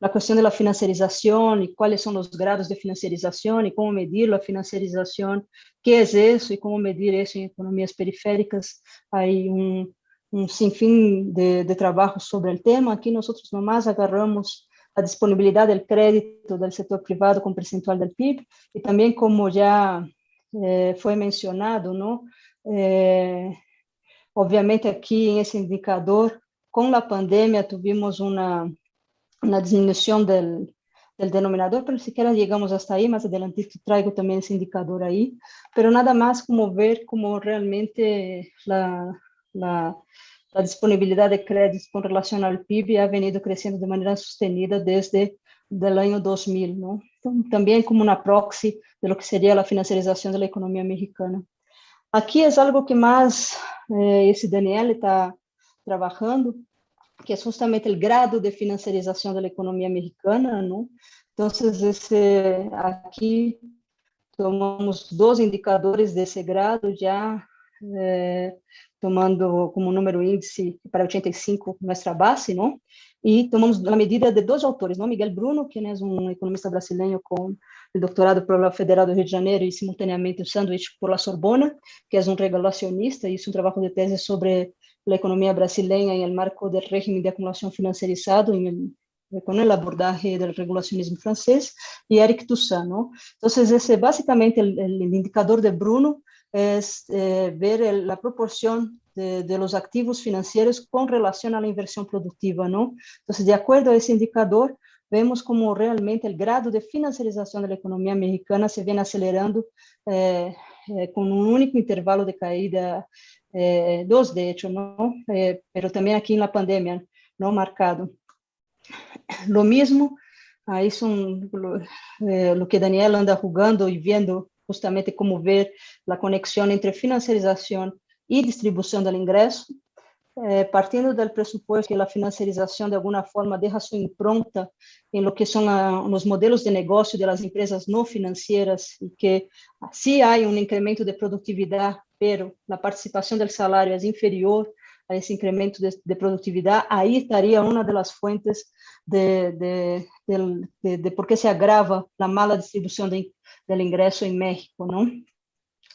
S4: la cuestión de la financiarización y cuáles son los grados de financiarización y cómo medir la financiarización, qué es eso y cómo medir eso en economías periféricas. Hay un sinfín de trabajos sobre el tema. Aquí nosotros nomás agarramos la disponibilidad del crédito del sector privado con percentual del PIB y también, como ya fue mencionado, ¿no? Obviamente aquí en ese indicador, con la pandemia tuvimos una disminución del denominador, pero siquiera llegamos hasta ahí. Más adelante traigo también ese indicador ahí, pero nada más como ver cómo realmente la disponibilidad de créditos con relación al PIB ha venido creciendo de manera sostenida desde el año 2000, ¿no? Entonces, también como una proxy de lo que sería la financiarización de la economía mexicana. Aquí es algo que más esse Daniel está trabajando, que es justamente el grado de financiarización de la economía mexicana, ¿no? Entonces, aquí tomamos dos indicadores de ese grado ya, tomando como número índice para 85 nuestra base, ¿no? Y tomamos la medida de dos autores, ¿no? Miguel Bruno, quien es un economista brasileño con el doctorado por la Federal de Rio de Janeiro y simultáneamente un sándwich por la Sorbona, que es un regulacionista y hizo un trabajo de tesis sobre la economía brasileña en el marco del régimen de acumulación financiarizado con el abordaje del regulacionismo francés, y Eric Toussaint, ¿no? Entonces, básicamente el indicador de Bruno es ver la proporción de los activos financieros con relación a la inversión productiva, ¿no? Entonces, de acuerdo a ese indicador, vemos como realmente el grado de financiarización de la economía mexicana se viene acelerando con un único intervalo de caída, dos de hecho, ¿no? Pero también aquí en la pandemia, ¿no? Marcado. Lo mismo, ahí son lo que Daniel anda jugando y viendo justamente cómo ver la conexión entre financiarización y distribución del ingreso, partiendo del presupuesto que la financiarización de alguna forma deja su impronta en lo que son los modelos de negocio de las empresas no financieras y que sí hay un incremento de productividad, pero la participación del salario es inferior a ese incremento de productividad. Ahí estaría una de las fuentes de por qué se agrava la mala distribución del ingreso en México, ¿no?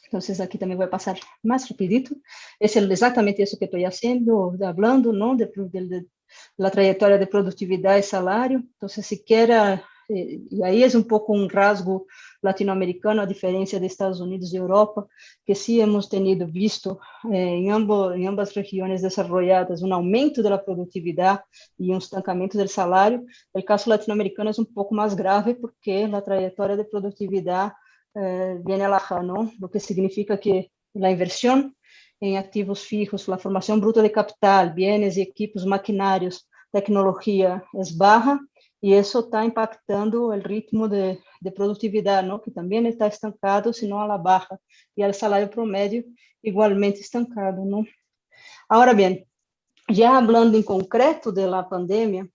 S4: Entonces, aquí también voy a pasar más rapidito. Es exactamente eso que estoy haciendo, hablando, ¿no? De la trayectoria de productividad y salario. Entonces, siquiera, y ahí es un poco un rasgo latinoamericano, a diferencia de Estados Unidos y Europa, que sí hemos visto en ambas regiones desarrolladas un aumento de la productividad y un estancamiento del salario. El caso latinoamericano es un poco más grave porque la trayectoria de productividad viene a la baja, ¿no? Lo que significa que la inversión en activos fijos, la formación bruta de capital, bienes y equipos maquinarios, tecnología es baja y eso está impactando el ritmo de productividad, ¿no? Que también está estancado, sino a la baja, y el salario promedio igualmente estancado, ¿no? Ahora bien, ya hablando en concreto de la pandemia,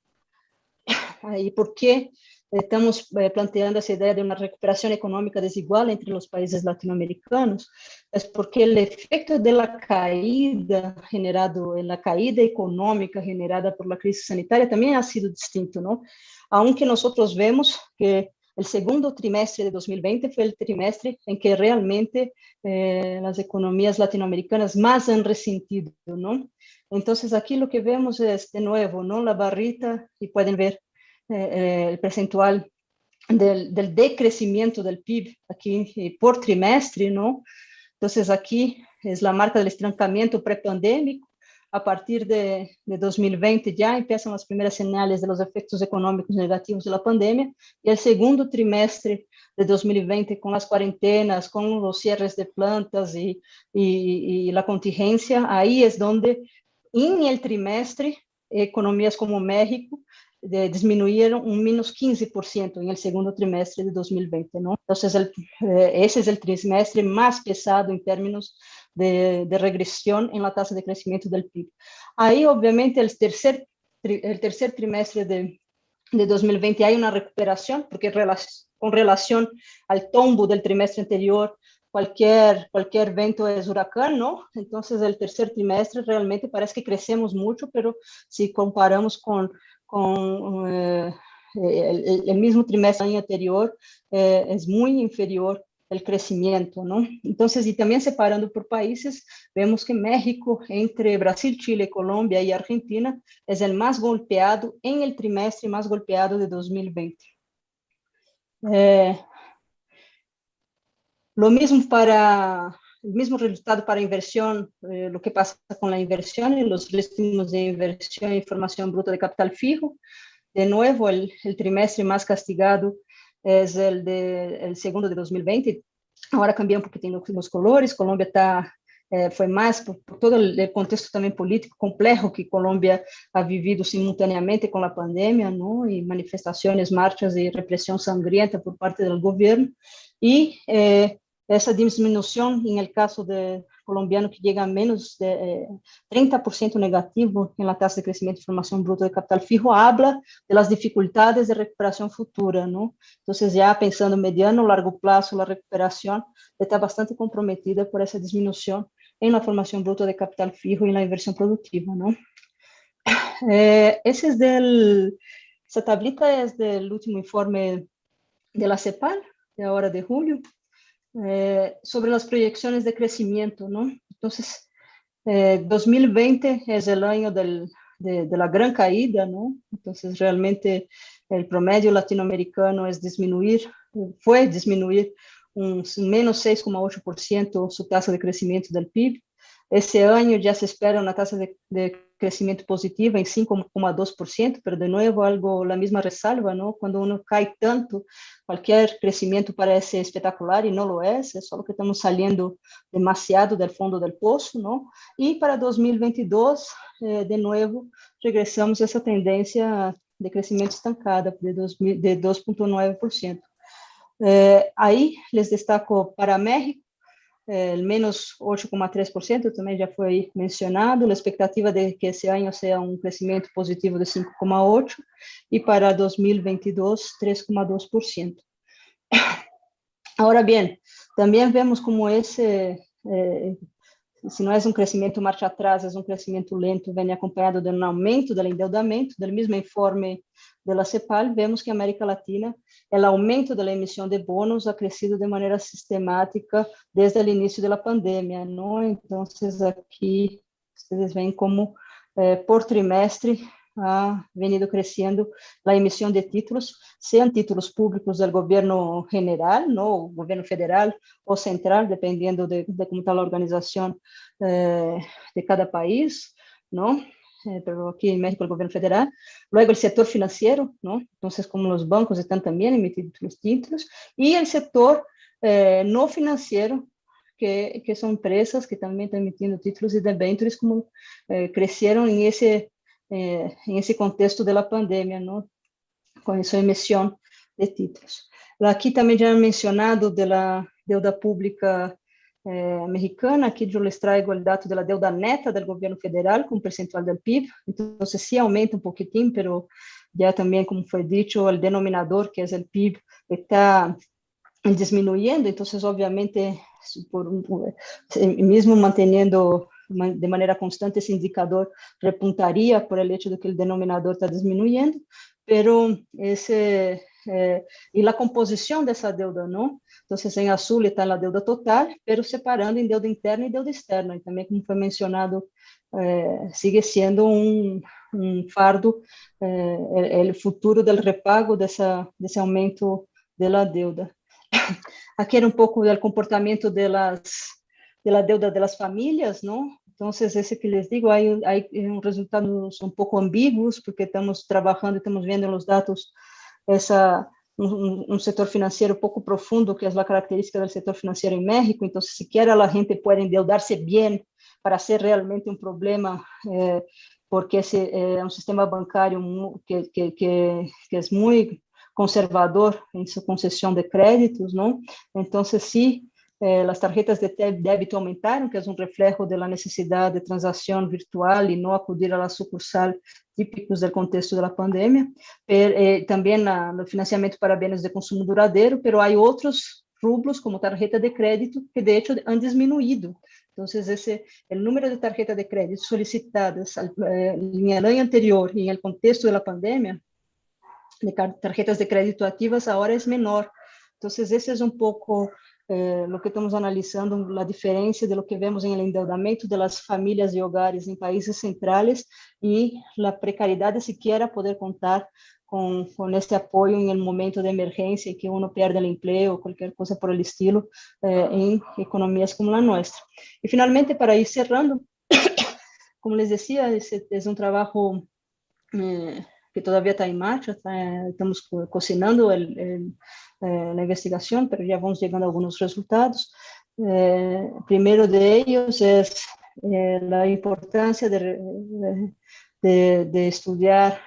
S4: ¿y por qué estamos planteando esa idea de una recuperación económica desigual entre los países latinoamericanos? Es porque el efecto de la caída generado, la caída económica generada por la crisis sanitaria también ha sido distinto, ¿no? Aunque nosotros vemos que el segundo trimestre de 2020 fue el trimestre en que realmente las economías latinoamericanas más han resentido, ¿no? Entonces aquí lo que vemos es de nuevo, ¿no? La barrita, y pueden ver el percentual del decrecimiento del PIB aquí por trimestre, ¿no? Entonces aquí es la marca del estancamiento prepandémico. A partir de 2020 ya empiezan las primeras señales de los efectos económicos negativos de la pandemia, y el segundo trimestre de 2020 con las cuarentenas, con los cierres de plantas y la contingencia, ahí es donde en el trimestre economías como México disminuyeron un menos 15% en el segundo trimestre de 2020, ¿no? Entonces, ese es el trimestre más pesado en términos de regresión en la tasa de crecimiento del PIB. Ahí, obviamente, el tercer trimestre de 2020 hay una recuperación, porque con relación al tombo del trimestre anterior, cualquier evento es huracán, ¿no? Entonces, el tercer trimestre realmente parece que crecemos mucho, pero si comparamos con el mismo trimestre del año anterior, es muy inferior el crecimiento, ¿no? Entonces, y también separando por países, vemos que México, entre Brasil, Chile, Colombia y Argentina, es el más golpeado en el trimestre más golpeado de 2020. Lo mismo para el mismo resultado para inversión, lo que pasa con la inversión y los ritmos de inversión y formación bruta de capital fijo. De nuevo, el trimestre más castigado es el segundo de 2020. Ahora cambian un poquitín los colores. Colombia fue más por todo el contexto también político complejo que Colombia ha vivido simultáneamente con la pandemia, ¿no? Y manifestaciones, marchas y represión sangrienta por parte del gobierno. Y esa disminución en el caso de colombiano que llega a menos de 30% negativo en la tasa de crecimiento de formación bruta de capital fijo, habla de las dificultades de recuperación futura, ¿no? Entonces, ya pensando mediano o largo plazo, la recuperación está bastante comprometida por esa disminución en la formación bruta de capital fijo y en la inversión productiva, ¿no? Esa tablita es del último informe de la CEPAL, de ahora de julio, sobre las proyecciones de crecimiento, ¿no? Entonces, 2020 es el año de la gran caída, ¿no? Entonces, realmente el promedio latinoamericano fue disminuir un menos 6,8% su tasa de crecimiento del PIB. Ese año ya se espera una tasa de crecimiento positiva en 5,2%, pero de nuevo la misma resalva, ¿no? Cuando uno cae tanto, cualquier crecimiento parece espectacular y no lo es solo que estamos saliendo demasiado del fondo del pozo, ¿no? Y para 2022, de nuevo, regresamos a esa tendencia de crecimiento estancada de 2,9%. Ahí les destaco para México, el menos 8,3%, también ya fue mencionado, la expectativa de que ese año sea un crecimiento positivo de 5,8% y para 2022, 3,2%. Ahora bien, también vemos como si no es un crecimiento marcha atrás, es un crecimiento lento, viene acompañado de un aumento del endeudamiento. Del mismo informe de la CEPAL, vemos que en América Latina el aumento de la emisión de bonos ha crecido de manera sistemática desde el inicio de la pandemia, ¿no? Entonces, aquí ustedes ven como por trimestre ha venido creciendo la emisión de títulos, sean títulos públicos del gobierno general, ¿no? Gobierno federal o central, dependiendo de cómo está la organización de cada país, ¿no? Pero aquí en México el gobierno federal. Luego el sector financiero, ¿no? Entonces, como los bancos están también emitiendo los títulos, y el sector no financiero, que son empresas que también están emitiendo títulos y debêntures, como crecieron en ese contexto de la pandemia, ¿no? su emisión de títulos. Aquí también ya han mencionado de la deuda pública mexicana. Aquí yo les traigo el dato de la deuda neta del gobierno federal con percentual del PIB. Entonces sí aumenta un poquitín, pero ya también, como fue dicho, el denominador, que es el PIB, está disminuyendo. Entonces, obviamente, mismo manteniendo de manera constante ese indicador, repuntaría por el hecho de que el denominador está disminuyendo, pero y la composición de esa deuda, ¿no? Entonces, en azul está la deuda total, pero separando en deuda interna y deuda externa. Y también, como fue mencionado, sigue siendo un fardo el futuro del repago de ese aumento de la deuda. Aquí era un poco del comportamiento de la deuda de las familias, ¿no? Entonces, ese que les digo, hay resultados un poco ambiguos, porque estamos trabajando, estamos viendo en los datos un sector financiero poco profundo, que es la característica del sector financiero en México. Entonces, siquiera la gente puede endeudarse bien para ser realmente un problema, porque es un sistema bancario que es muy conservador en su concesión de créditos, ¿no? Entonces, sí, las tarjetas de débito aumentaron, que es un reflejo de la necesidad de transacción virtual y no acudir a la sucursal, típicos del contexto de la pandemia. Pero, también el financiamiento para bienes de consumo duradeiro, pero hay otros rubros como tarjeta de crédito que de hecho han disminuido. Entonces, el número de tarjetas de crédito solicitadas en el año anterior y en el contexto de la pandemia, de tarjetas de crédito activas, ahora es menor. Entonces, ese es un poco lo que estamos analizando, la diferencia de lo que vemos en el endeudamiento de las familias y hogares en países centrales y la precariedad de siquiera poder contar con este apoyo en el momento de emergencia y que uno pierde el empleo o cualquier cosa por el estilo en economías como la nuestra. Y finalmente, para ir cerrando, como les decía, es un trabajo que todavía está en marcha, estamos cocinando la investigación, pero ya vamos llegando a algunos resultados. Primero de ellos es la importancia de estudiar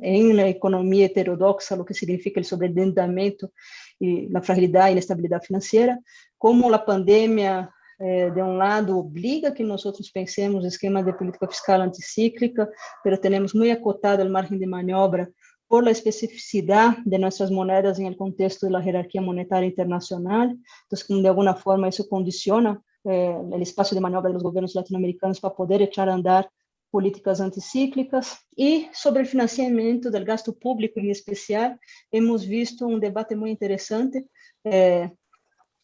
S4: en la economía heterodoxa lo que significa el sobreendeudamiento y la fragilidad y la estabilidad financiera, cómo la pandemia de un lado obliga que nosotros pensemos esquemas de política fiscal anticíclica, pero tenemos muy acotado el margen de maniobra por la especificidad de nuestras monedas en el contexto de la jerarquía monetaria internacional. Entonces, de alguna forma, eso condiciona el espacio de maniobra de los gobiernos latinoamericanos para poder echar a andar políticas anticíclicas. Y sobre el financiamiento del gasto público en especial, hemos visto un debate muy interesante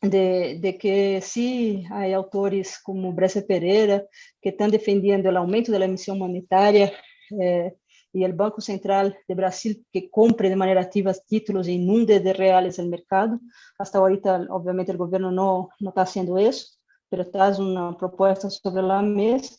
S4: de que sí hay autores como Brescia Pereira que están defendiendo el aumento de la emisión monetaria y el Banco Central de Brasil que compre de manera activa títulos e inunde de reales el mercado. Hasta ahorita, obviamente, el gobierno no está haciendo eso, pero está una propuesta sobre la mesa.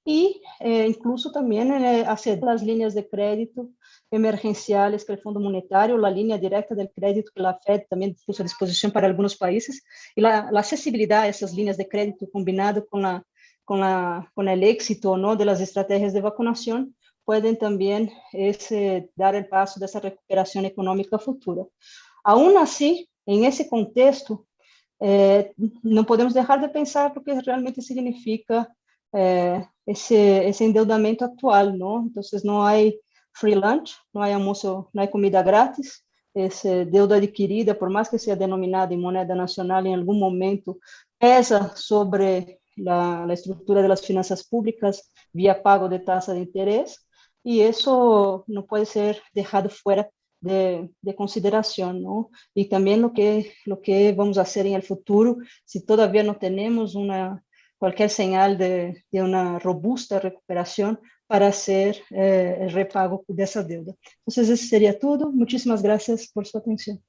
S4: Y incluso también hacer las líneas de crédito emergenciales que el Fondo Monetario, la línea directa del crédito que la Fed también puso a disposición para algunos países, y la accesibilidad a esas líneas de crédito combinado con el éxito, ¿no?, de las estrategias de vacunación, pueden también dar el paso de esa recuperación económica futura. Aún así, en ese contexto, no podemos dejar de pensar lo que realmente significa ese endeudamiento actual, ¿no? Entonces, no hay free lunch, no hay almuerzo, no hay comida gratis. Es deuda adquirida, por más que sea denominada en moneda nacional, en algún momento pesa sobre la estructura de las finanzas públicas vía pago de tasa de interés, y eso no puede ser dejado fuera de consideración, ¿no? Y también lo que vamos a hacer en el futuro, si todavía no tenemos cualquier señal de una robusta recuperación para hacer el repago de esa deuda. Entonces, eso sería todo. Muchísimas gracias por su atención.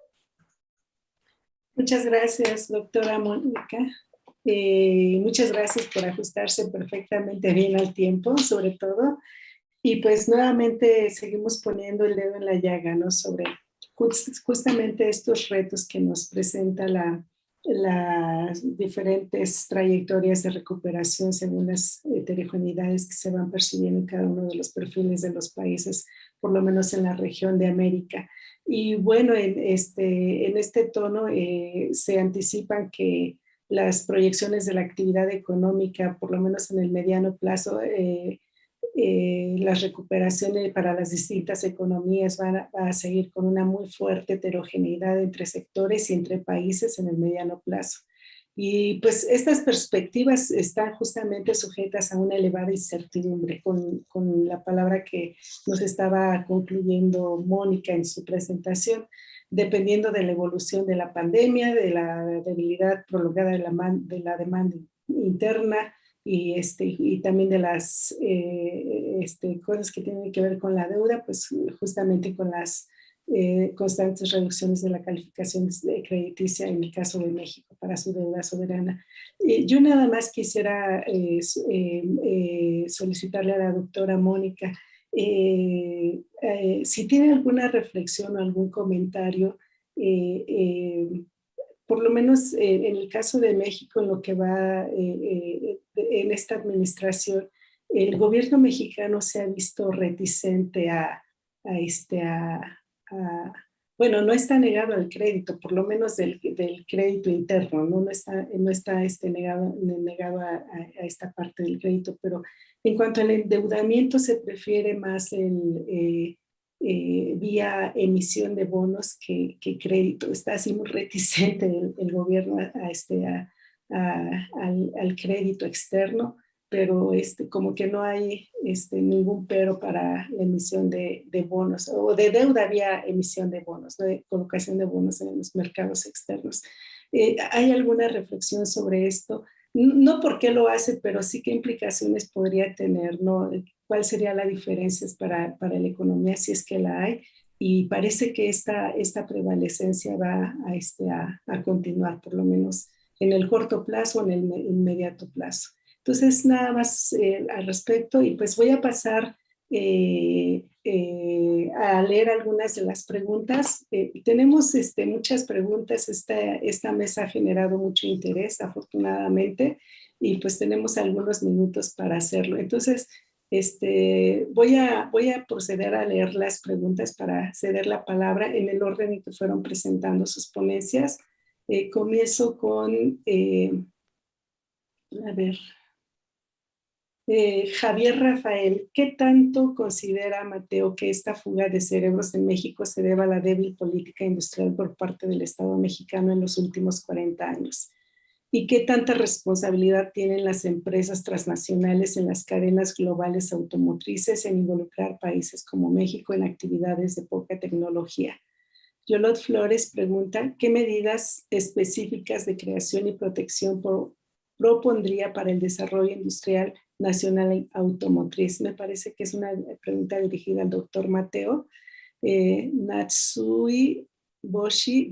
S1: Muchas gracias, doctora Mónica. Muchas gracias por ajustarse perfectamente bien al tiempo, sobre todo. Y pues nuevamente seguimos poniendo el dedo en la llaga, ¿no?, sobre justamente estos retos que nos presenta la las diferentes trayectorias de recuperación según las heterogeneidades que se van percibiendo en cada uno de los perfiles de los países, por lo menos en la región de América. Y bueno, en este tono se anticipan que las proyecciones de la actividad económica, por lo menos en el mediano plazo, las recuperaciones para las distintas economías van a seguir con una muy fuerte heterogeneidad entre sectores y entre países en el mediano plazo. Y pues estas perspectivas están justamente sujetas a una elevada incertidumbre, con la palabra que nos estaba concluyendo Mónica en su presentación, dependiendo de la evolución de la pandemia, de la debilidad prolongada de la demanda interna, y también de las cosas que tienen que ver con la deuda, pues justamente con las constantes reducciones de la calificación crediticia en el caso de México para su deuda soberana. Yo nada más quisiera solicitarle a la doctora Mónica si tiene alguna reflexión o algún comentario por lo menos en el caso de México, en lo que va en esta administración, el gobierno mexicano se ha visto reticente bueno, no está negado al crédito, por lo menos del crédito interno, no está negado a esta parte del crédito, pero en cuanto al endeudamiento se prefiere más vía emisión de bonos que crédito. Está así muy reticente el gobierno al crédito externo, pero como que no hay ningún pero para la emisión de bonos o de deuda vía emisión de bonos, ¿no? De colocación de bonos en los mercados externos. ¿Hay alguna reflexión sobre esto? No por qué lo hace, pero sí qué implicaciones podría tener, ¿no? ¿Cuál sería la diferencia para la economía si es que la hay? Y parece que esta prevalecencia va a continuar, por lo menos en el corto plazo o en el inmediato plazo. Entonces, nada más al respecto, y pues voy a pasar a leer algunas de las preguntas. Tenemos muchas preguntas, esta mesa ha generado mucho interés, afortunadamente, y pues tenemos algunos minutos para hacerlo. Entonces, voy a proceder a leer las preguntas para ceder la palabra en el orden en que fueron presentando sus ponencias. Comienzo con, a ver, Javier Rafael, ¿qué tanto considera Mateo que esta fuga de cerebros en México se deba a la débil política industrial por parte del Estado mexicano en los últimos 40 años? ¿Y qué tanta responsabilidad tienen las empresas transnacionales en las cadenas globales automotrices en involucrar países como México en actividades de poca tecnología? Yolot Flores pregunta, ¿qué medidas específicas de creación y protección propondría para el desarrollo industrial nacional automotriz? Me parece que es una pregunta dirigida al doctor Mateo. Natsui Boshi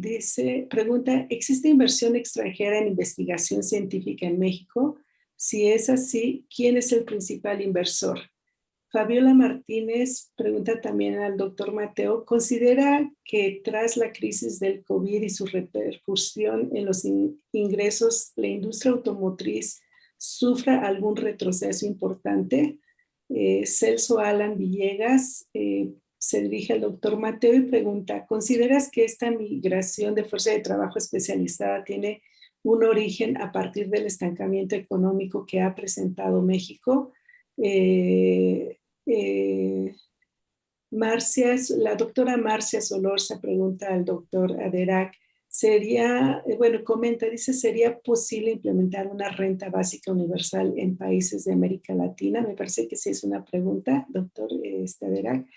S1: pregunta, ¿existe inversión extranjera en investigación científica en México? Si es así, ¿quién es el principal inversor? Fabiola Martínez pregunta también al doctor Mateo, ¿considera que tras la crisis del COVID y su repercusión en los ingresos, la industria automotriz sufra algún retroceso importante? Celso Alan Villegas se dirige al doctor Mateo y pregunta, ¿consideras que esta migración de fuerza de trabajo especializada tiene un origen a partir del estancamiento económico que ha presentado México? La doctora Marcia Solorza pregunta al doctor Aderac, dice, ¿sería posible implementar una renta básica universal en países de América Latina? Me parece que sí es una pregunta, doctor Aderac.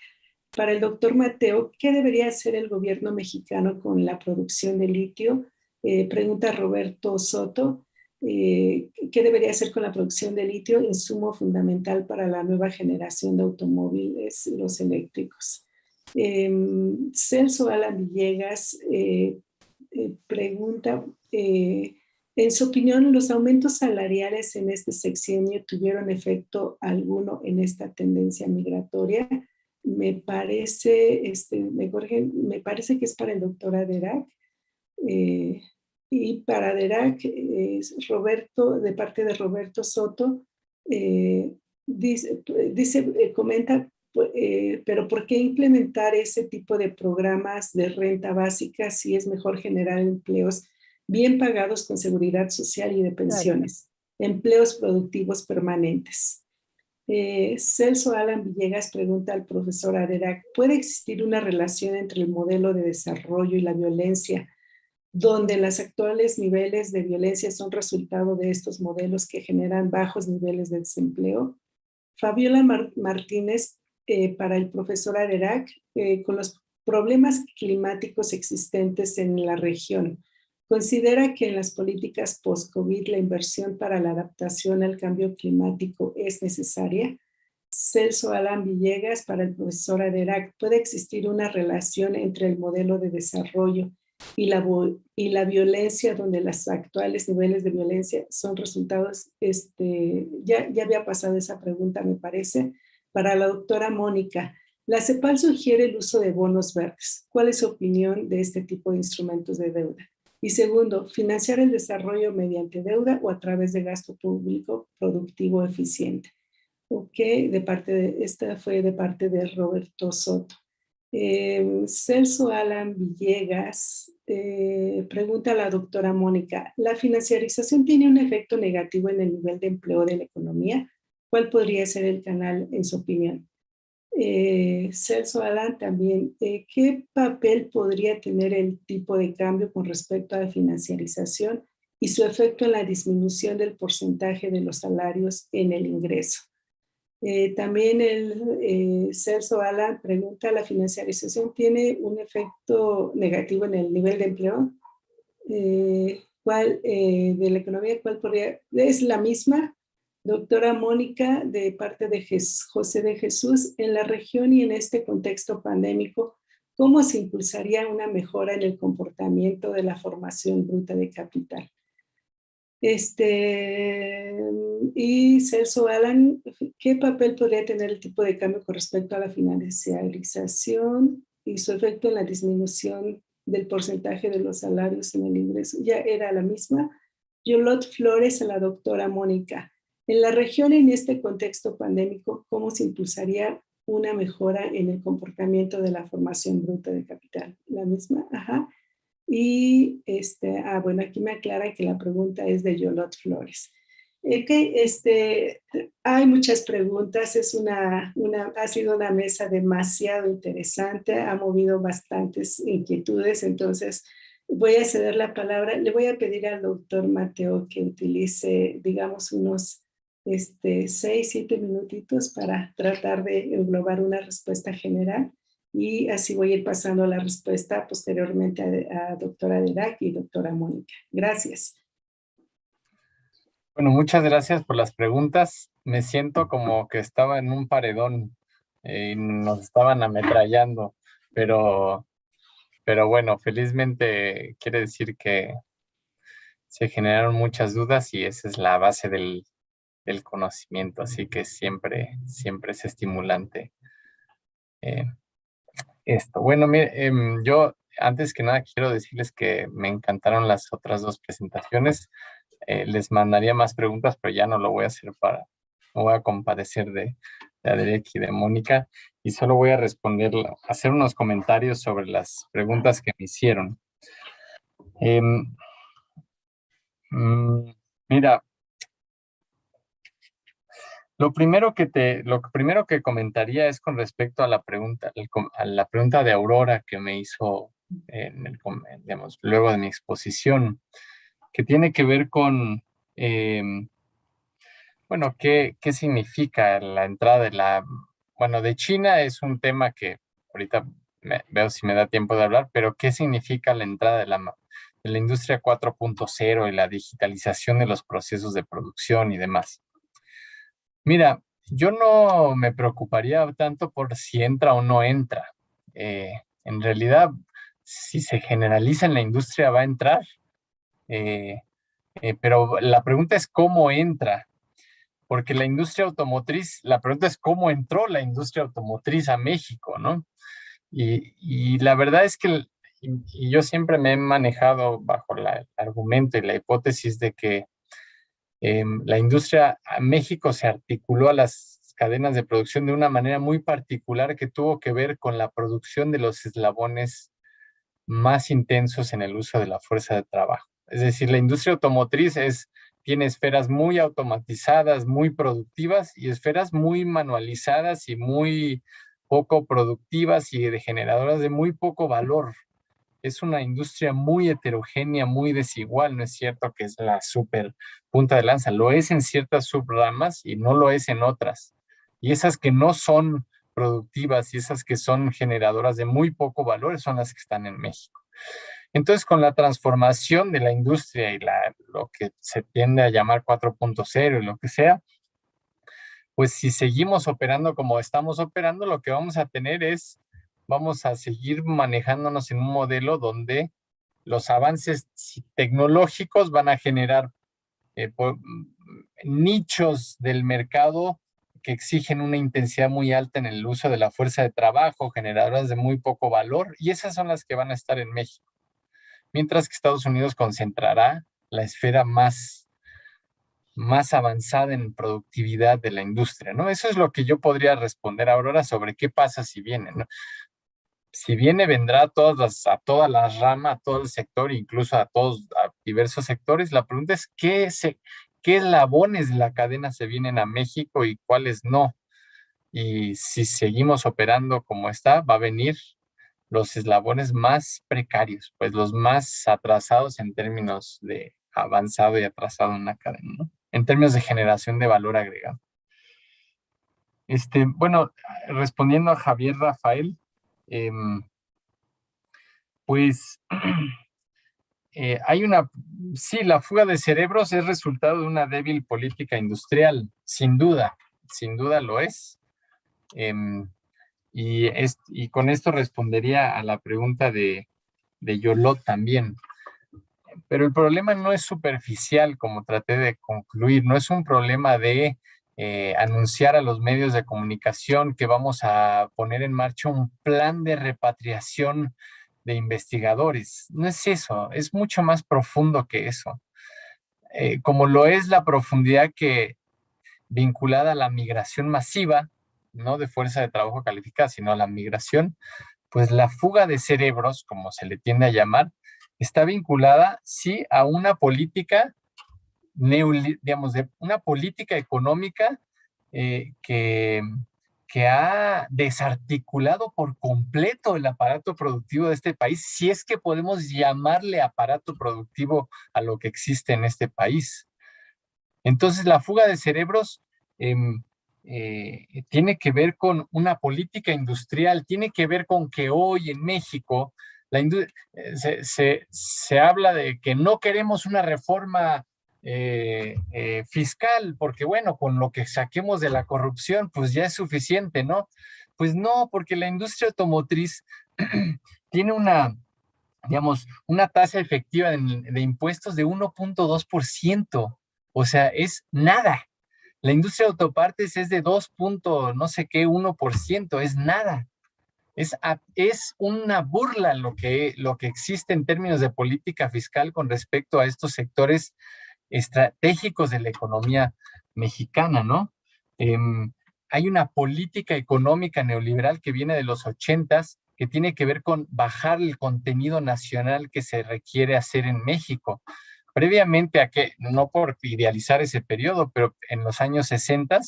S1: Para el doctor Mateo, ¿qué debería hacer el gobierno mexicano con la producción de litio? Pregunta Roberto Soto. ¿Qué debería hacer con la producción de litio, insumo fundamental para la nueva generación de automóviles, los eléctricos? Celso Alan Villegas pregunta, en su opinión, ¿los aumentos salariales en este sexenio tuvieron efecto alguno en esta tendencia migratoria? Me parece, me parece que es para el doctor Aderac. Y para DERAC, Roberto, de parte de Roberto Soto, comenta, pero ¿por qué implementar ese tipo de programas de renta básica si es mejor generar empleos bien pagados con seguridad social y de pensiones? Empleos productivos permanentes. Celso Alan Villegas pregunta al profesor Aderac, ¿puede existir una relación entre el modelo de desarrollo y la violencia, donde los actuales niveles de violencia son resultado de estos modelos que generan bajos niveles de desempleo? Fabiola Martínez, para el profesor Aderac, con los problemas climáticos existentes en la región, ¿considera que en las políticas post-COVID la inversión para la adaptación al cambio climático es necesaria? Celso Alan Villegas, para el profesor Aderac, ¿puede existir una relación entre el modelo de desarrollo y la violencia, donde los actuales niveles de violencia son resultados? Ya había pasado esa pregunta, me parece. Para la doctora Mónica, la CEPAL sugiere el uso de bonos verdes. ¿Cuál es su opinión de este tipo de instrumentos de deuda? Y segundo, financiar el desarrollo mediante deuda o a través de gasto público productivo eficiente. Ok, esta fue de parte de Roberto Soto. Celso Alan Villegas pregunta a la doctora Mónica, ¿la financiarización tiene un efecto negativo en el nivel de empleo de la economía? ¿Cuál podría ser el canal en su opinión? Celso Alan también, ¿qué papel podría tener el tipo de cambio con respecto a la financiarización y su efecto en la disminución del porcentaje de los salarios en el ingreso? También Celso Alan pregunta, ¿la financiarización tiene un efecto negativo en el nivel de empleo? De la economía, ¿cuál podría? ¿Es la misma? Doctora Mónica, de parte de José de Jesús, en la región y en este contexto pandémico, ¿cómo se impulsaría una mejora en el comportamiento de la formación bruta de capital? Y Celso Alan, ¿qué papel podría tener el tipo de cambio con respecto a la financiarización y su efecto en la disminución del porcentaje de los salarios en el ingreso? Ya era la misma. Yolot Flores, a la doctora Mónica. En la región, en este contexto pandémico, ¿cómo se impulsaría una mejora en el comportamiento de la formación bruta de capital? La misma, ajá. Y bueno, aquí me aclara que la pregunta es de Yolot Flores. Hay muchas preguntas, ha sido una mesa demasiado interesante, ha movido bastantes inquietudes, entonces voy a ceder la palabra. Le voy a pedir al doctor Mateo que utilice, digamos, unos 6-7 minutitos para tratar de englobar una respuesta general. Y así voy a ir pasando la respuesta posteriormente a doctora Aderac y doctora Mónica. Gracias.
S2: Bueno, muchas gracias por las preguntas. Me siento como que estaba en un paredón y nos estaban ametrallando, pero bueno, felizmente quiere decir que se generaron muchas dudas y esa es la base del conocimiento, así que siempre es estimulante esto. Bueno, yo antes que nada quiero decirles que me encantaron las otras dos presentaciones. Les mandaría más preguntas, pero ya no lo voy a hacer no voy a compadecer de Adelaide y de Mónica, y solo voy a hacer unos comentarios sobre las preguntas que me hicieron. Mira, lo primero que comentaría es con respecto a la pregunta de Aurora que me hizo digamos, luego de mi exposición, que tiene que ver con, bueno, ¿qué significa la entrada de China? Es un tema que ahorita veo si me da tiempo de hablar, pero ¿qué significa la entrada de la industria 4.0 y la digitalización de los procesos de producción y demás? Mira, yo no me preocuparía tanto por si entra o no entra. En realidad, si se generaliza en la industria, va a entrar. Pero la pregunta es cómo entra. Porque la industria automotriz, la pregunta es cómo entró la industria automotriz a México, ¿no? Y la verdad es que y yo siempre me he manejado bajo el argumento y la hipótesis de que la industria, México se articuló a las cadenas de producción de una manera muy particular que tuvo que ver con la producción de los eslabones más intensos en el uso de la fuerza de trabajo. Es decir, la industria automotriz tiene esferas muy automatizadas, muy productivas y esferas muy manualizadas y muy poco productivas y generadoras de muy poco valor. Es una industria muy heterogénea, muy desigual. No es cierto que es la super punta de lanza. Lo es en ciertas subramas y no lo es en otras. Y esas que no son productivas y esas que son generadoras de muy poco valor son las que están en México. Entonces, con la transformación de la industria y lo que se tiende a llamar 4.0 y lo que sea, pues si seguimos operando como estamos operando, lo que vamos a tener vamos a seguir manejándonos en un modelo donde los avances tecnológicos van a generar nichos del mercado que exigen una intensidad muy alta en el uso de la fuerza de trabajo, generadoras de muy poco valor, y esas son las que van a estar en México. Mientras que Estados Unidos concentrará la esfera más avanzada en productividad de la industria, ¿no? Eso es lo que yo podría responder ahora sobre qué pasa si viene, ¿no? Si viene, vendrá a todas las ramas, a todo el sector, incluso a diversos sectores. La pregunta es qué eslabones de la cadena se vienen a México y cuáles no. Y si seguimos operando como está, va a venir los eslabones más precarios, pues los más atrasados en términos de avanzado y atrasado en la cadena, ¿no? En términos de generación de valor agregado. Bueno, respondiendo a Javier Rafael, pues sí, la fuga de cerebros es resultado de una débil política industrial, sin duda lo es. Y con esto respondería a la pregunta de Yolot también. Pero el problema no es superficial, como traté de concluir, no es un problema de anunciar a los medios de comunicación que vamos a poner en marcha un plan de repatriación de investigadores. No es eso, es mucho más profundo que eso. Como lo es la profundidad vinculada a la migración masiva, no de fuerza de trabajo calificada, sino a la migración, pues la fuga de cerebros, como se le tiende a llamar, está vinculada, sí, a una política, digamos, de una política económica que ha desarticulado por completo el aparato productivo de este país, si es que podemos llamarle aparato productivo a lo que existe en este país. Entonces, la fuga de cerebros tiene que ver con una política industrial, tiene que ver con que hoy en México se habla de que no queremos una reforma fiscal, porque bueno, con lo que saquemos de la corrupción, pues ya es suficiente, ¿no? Pues no, porque la industria automotriz tiene una tasa efectiva de impuestos de 1.2%. O sea, es nada. La industria de autopartes es de 2. No sé qué, 1%, es nada. Es una burla lo que existe en términos de política fiscal con respecto a estos sectores estratégicos de la economía mexicana, ¿no? Hay una política económica neoliberal que viene de los 80s, que tiene que ver con bajar el contenido nacional que se requiere hacer en México. Previamente a que, no por idealizar ese periodo, pero en los años 60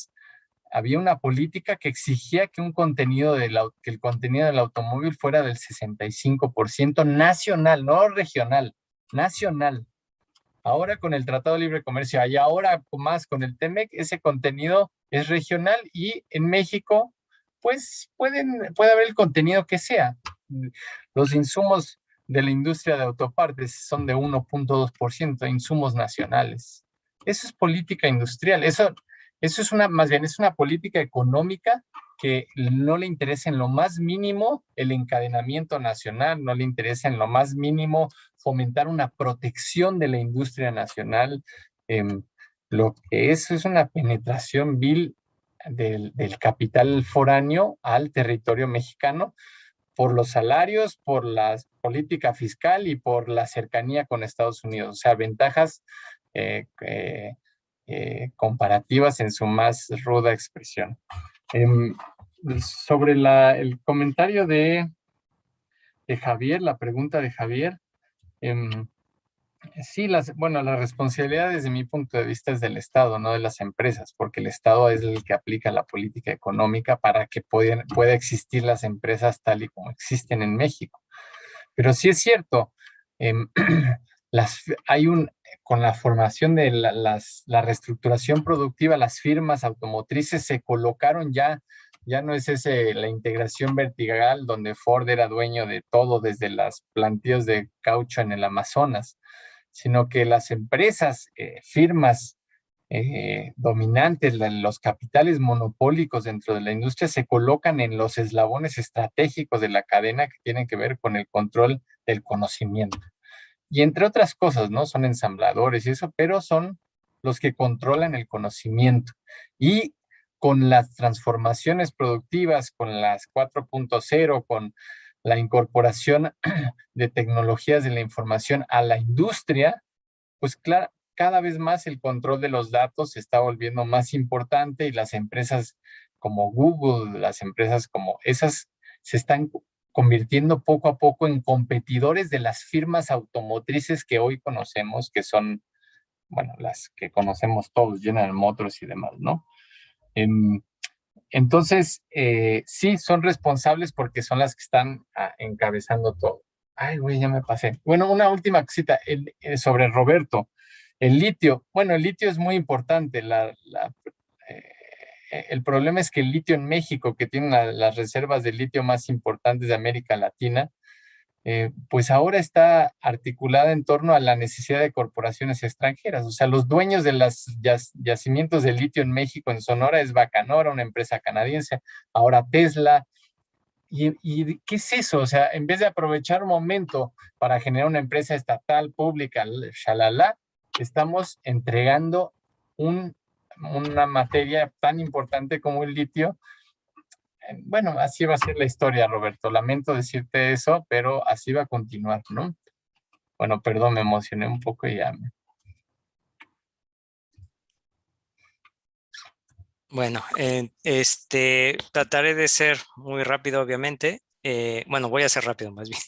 S2: había una política que exigía que el contenido del automóvil fuera del 65% nacional, no regional, nacional. Ahora con el Tratado de Libre Comercio y ahora más con el TEMEC, ese contenido es regional y en México, pues puede haber el contenido que sea. Los insumos de la industria de autopartes son de 1.2%, insumos nacionales. Eso es política industrial. Eso es más bien es una política económica que no le interesa en lo más mínimo el encadenamiento nacional, no le interesa en lo más mínimo fomentar una protección de la industria nacional. Lo que es una penetración vil del capital foráneo al territorio mexicano, por los salarios, por la política fiscal y por la cercanía con Estados Unidos. O sea, ventajas comparativas en su más ruda expresión. Sobre el comentario de Javier, la pregunta de Javier, sí, las responsabilidad desde mi punto de vista es del Estado, no de las empresas, porque el Estado es el que aplica la política económica para que pueda existir las empresas tal y como existen en México. Pero sí es cierto, con la formación de la reestructuración productiva, las firmas automotrices se colocaron ya no es la integración vertical donde Ford era dueño de todo, desde los plantíos de caucho en el Amazonas, sino que las empresas, firmas dominantes, los capitales monopólicos dentro de la industria se colocan en los eslabones estratégicos de la cadena que tienen que ver con el control del conocimiento. Y entre otras cosas, ¿no? Son ensambladores y eso, pero son los que controlan el conocimiento. Y con las transformaciones productivas, con las 4.0, con la incorporación de tecnologías de la información a la industria, pues claro, cada vez más el control de los datos se está volviendo más importante y las empresas como Google, las empresas como esas, se están convirtiendo poco a poco en competidores de las firmas automotrices que hoy conocemos, que son, bueno, las que conocemos todos, General Motors y demás, ¿no? Entonces, sí, son responsables porque son las que están encabezando todo. Ay, güey, ya me pasé. Bueno, una última cosita sobre Roberto. El litio. Bueno, el litio es muy importante. El problema es que el litio en México, que tiene las reservas de litio más importantes de América Latina, pues ahora está articulada en torno a la necesidad de corporaciones extranjeras. O sea, los dueños de los yacimientos de litio en México, en Sonora, es Bacanora, una empresa canadiense, ahora Tesla. ¿Y qué es eso? O sea, en vez de aprovechar un momento para generar una empresa estatal, pública, shalala, estamos entregando una materia tan importante como el litio. Bueno, así va a ser la historia, Roberto. Lamento decirte eso, pero así va a continuar, ¿no? Bueno, perdón, me emocioné un poco y ya.
S3: Bueno, trataré de ser muy rápido, obviamente. Bueno, voy a ser rápido más bien.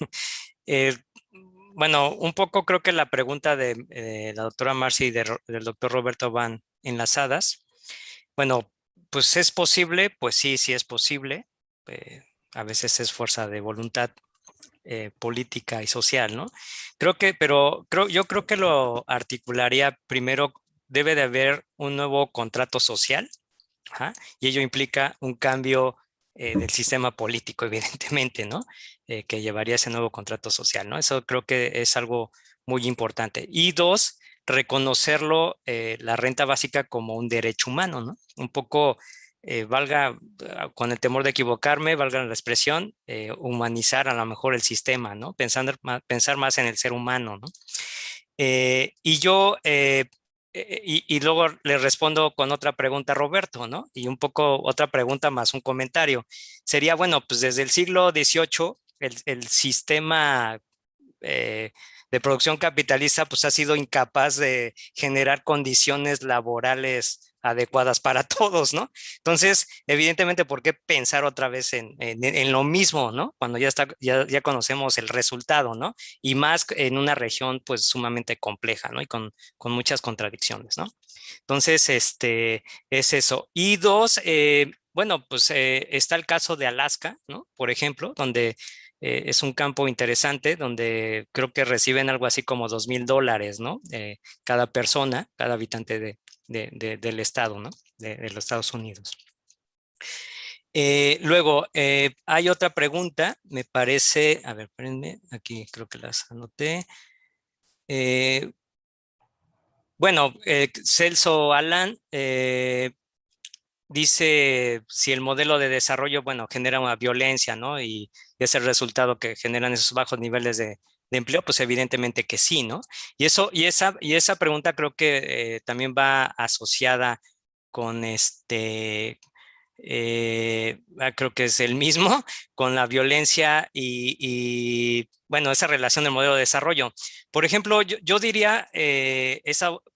S3: Bueno, un poco creo que la pregunta de la doctora Marcy y del doctor Roberto van enlazadas. Bueno, pues es posible, pues sí es posible. A veces es fuerza de voluntad política y social, ¿no? Yo creo que lo articularía primero, debe de haber un nuevo contrato social. Ajá, y ello implica un cambio del sistema político, evidentemente, ¿no? Que llevaría ese nuevo contrato social, ¿no? Eso creo que es algo muy importante. Y dos, reconocerlo, la renta básica como un derecho humano, ¿no? Un poco, valga, con el temor de equivocarme, valga la expresión, humanizar a lo mejor el sistema, ¿no? Pensar más en el ser humano, ¿no? Y luego le respondo con otra pregunta a Roberto, ¿no? Y un poco otra pregunta más un comentario. Sería, bueno, pues desde el siglo XVIII, el sistema de producción capitalista pues ha sido incapaz de generar condiciones laborales adecuadas para todos, ¿no? Entonces, evidentemente, ¿por qué pensar otra vez en lo mismo, ¿no? Cuando ya conocemos el resultado, ¿no? Y más en una región pues sumamente compleja, ¿no? Y con muchas contradicciones, ¿no? Entonces, es eso. Y dos, bueno, pues está el caso de Alaska, ¿no? Por ejemplo, donde es un campo interesante, donde creo que reciben algo así como $2,000, ¿no? Cada persona, cada habitante del estado, ¿no? De los Estados Unidos. Luego, hay otra pregunta, me parece, a ver, espérenme, aquí creo que las anoté. Bueno, Celso Alan dice si el modelo de desarrollo, bueno, genera una violencia, ¿no? Y es el resultado que generan esos bajos niveles de empleo, pues evidentemente que sí, ¿no? Y esa pregunta creo que también va asociada con creo que es el mismo, con la violencia y bueno, esa relación del modelo de desarrollo. Por ejemplo, yo diría,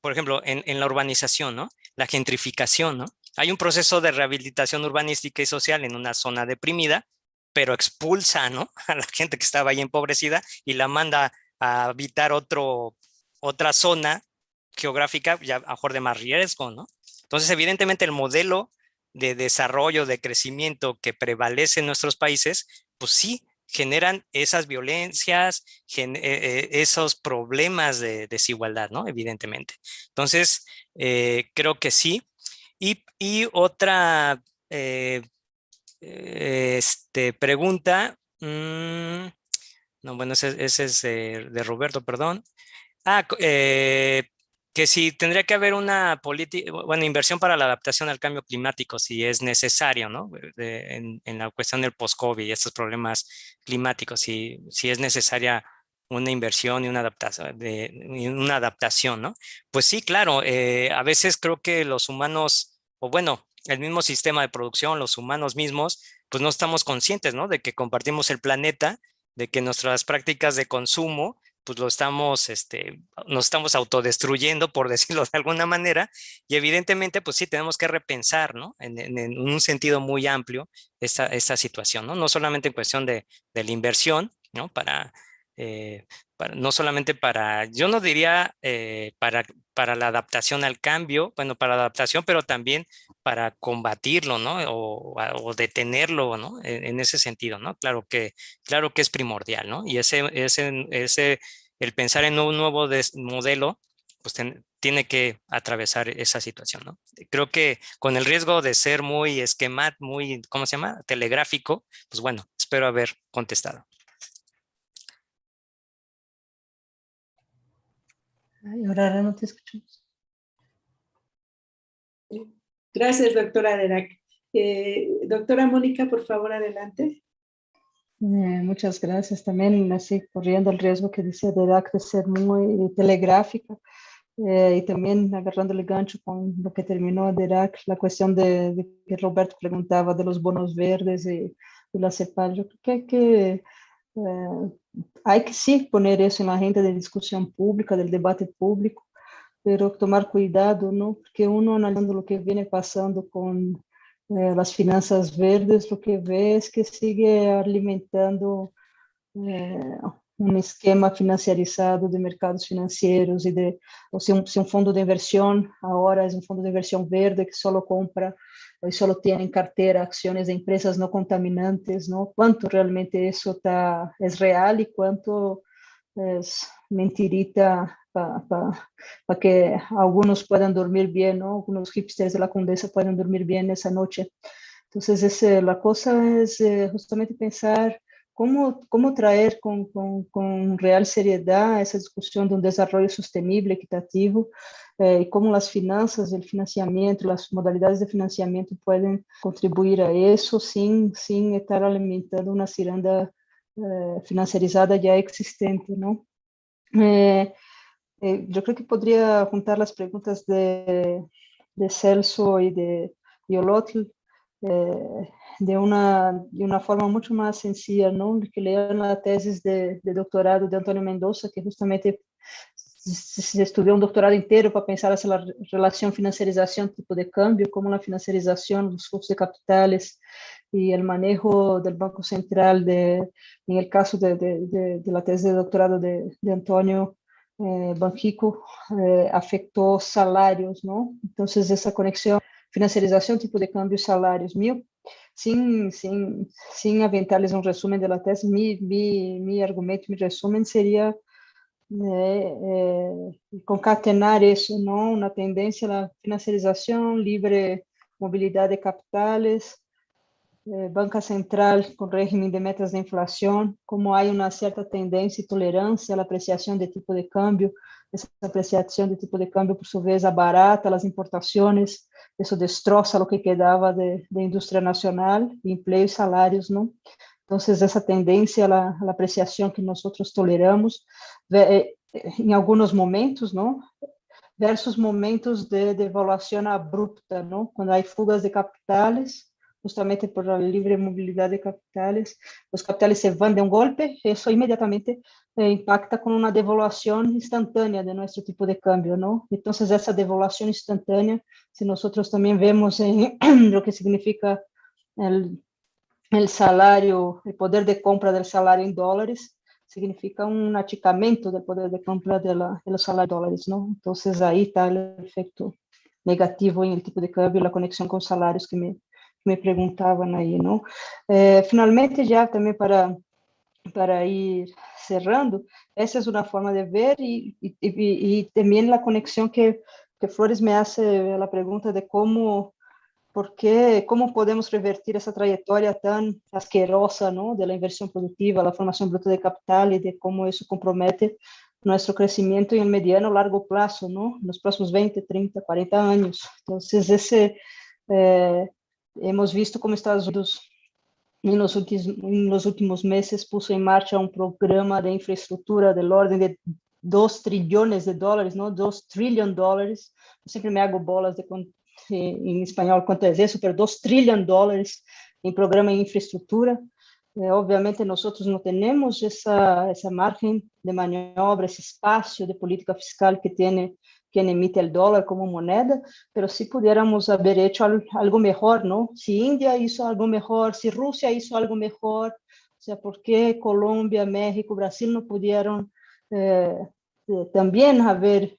S3: por ejemplo, en la urbanización, ¿no? La gentrificación, ¿no? Hay un proceso de rehabilitación urbanística y social en una zona deprimida, pero expulsa, ¿no? A la gente que estaba ahí empobrecida y la manda a habitar otra zona geográfica, ya a lo mejor de más riesgo, ¿no? Entonces, evidentemente, el modelo de desarrollo, de crecimiento que prevalece en nuestros países, pues sí, generan esas violencias, esos problemas de desigualdad, ¿no? Evidentemente. Entonces, creo que sí. Y otra pregunta, no, bueno, ese es de Roberto, perdón. Que si tendría que haber una política, bueno, inversión para la adaptación al cambio climático, si es necesario, ¿no? En la cuestión del post-COVID y estos problemas climáticos, si es necesaria una inversión y una adaptación, ¿no? Pues sí, claro, a veces creo que los humanos, o bueno, el mismo sistema de producción, los humanos mismos, pues no estamos conscientes, ¿no? De que compartimos el planeta, de que nuestras prácticas de consumo pues nos estamos autodestruyendo, por decirlo de alguna manera, y evidentemente, pues sí, tenemos que repensar, ¿no? En un sentido muy amplio esta situación, ¿no? No solamente en cuestión de la inversión, ¿no? No solamente yo no diría para la adaptación al cambio, bueno, para la adaptación, pero también para combatirlo, ¿no? O detenerlo, ¿no? En ese sentido, ¿no? Claro que es primordial, ¿no? Y el pensar en un nuevo modelo, pues tiene que atravesar esa situación, ¿no? Creo que con el riesgo de ser muy muy, ¿cómo se llama? Telegráfico, pues bueno, espero haber contestado.
S4: Ay, ahora no te escuchamos.
S1: Gracias, doctora Derac. Doctora Mónica, por favor, adelante.
S4: Muchas gracias. También, así, corriendo el riesgo que decía Derac de ser muy telegráfica, y también agarrando el gancho con lo que terminó Derac, la cuestión de que Roberto preguntaba de los bonos verdes y la CEPAL. Yo creo que hay que sí poner eso en la agenda de discusión pública, del debate público, pero tomar cuidado, ¿no? Porque uno analizando lo que viene pasando con las finanzas verdes, lo que ve es que sigue alimentando un esquema financiarizado de mercados financieros y o si un fondo de inversión ahora es un fondo de inversión verde que solo compra y solo tiene en cartera acciones de empresas no contaminantes, ¿no? ¿Cuánto realmente eso es real y cuánto es mentirita para que algunos puedan dormir bien, ¿no? Algunos hipsters de la Condesa puedan dormir bien esa noche. Entonces, la cosa es justamente pensar cómo traer con real seriedad esa discusión de un desarrollo sostenible, equitativo, y cómo las finanzas, el financiamiento, las modalidades de financiamiento pueden contribuir a eso sin estar alimentando una ciranda financiarizada ya existente, ¿no? Yo creo que podría juntar las preguntas de Celso y de Olotl de una forma mucho más sencilla, ¿no? Que lean la tesis de doctorado de Antonio Mendoza, que justamente se estudió un doctorado inteiro para pensar essa relação financiarização tipo de câmbio, como a financiarização dos fluxos de capitales e o manejo do Banco Central, em el caso de la tese de doctorado de Antonio Banxico, afetou salários, não? Então, essa conexão financiarização tipo de câmbio salários, sem aventar-lhes um resumo da tese, meu argumento, meu resumo seria concatenar isso, não? Uma tendência à financiarização, livre mobilidade de capitales, banca central com regime de metas de inflação, como há uma certa tendência e tolerância à apreciação de tipo de câmbio, essa apreciação de tipo de câmbio, por sua vez, abarata as importações, isso destroça o que quedava de indústria nacional, emprego e salários, não? Então, essa tendência à apreciação que nós toleramos, em alguns momentos, não? Versus momentos de devaluação abrupta, não? Quando há fugas de capitales, justamente por la libre movilidad de capitales. Los capitales se van de un golpe, eso inmediatamente impacta con una devaluación instantánea de nuestro tipo de cambio, ¿no? Entonces, esa devaluación instantánea, si nosotros también vemos en lo que significa el salario, el poder de compra del salario en dólares, significa un achicamiento del poder de compra de los salarios en dólares, ¿no? Entonces, ahí está el efecto negativo en el tipo de cambio, la conexión con salarios que me preguntaban ahí, ¿no? Finalmente, ya también para ir cerrando, esa es una forma de ver y también la conexión que Flores me hace la pregunta de cómo podemos revertir esa trayectoria tan asquerosa, ¿no? De la inversión productiva, la formación bruta de capital y de cómo eso compromete nuestro crecimiento en el mediano o largo plazo, ¿no? En los próximos 20, 30, 40 años. Entonces, hemos visto cómo Estados Unidos en los últimos meses puso en marcha un programa de infraestructura del orden de $2 trillones, ¿no? $2 trillion. Yo siempre me hago bolas de en español cuánto es eso, pero $2 trillion en programa de infraestructura. Obviamente nosotros no tenemos esa margen de maniobra, ese espacio de política fiscal que tiene quien emite el dólar como moneda, pero si pudiéramos haber hecho algo mejor, ¿no? Si India hizo algo mejor, si Rusia hizo algo mejor, o sea, ¿por qué Colombia, México, Brasil no pudieron también haber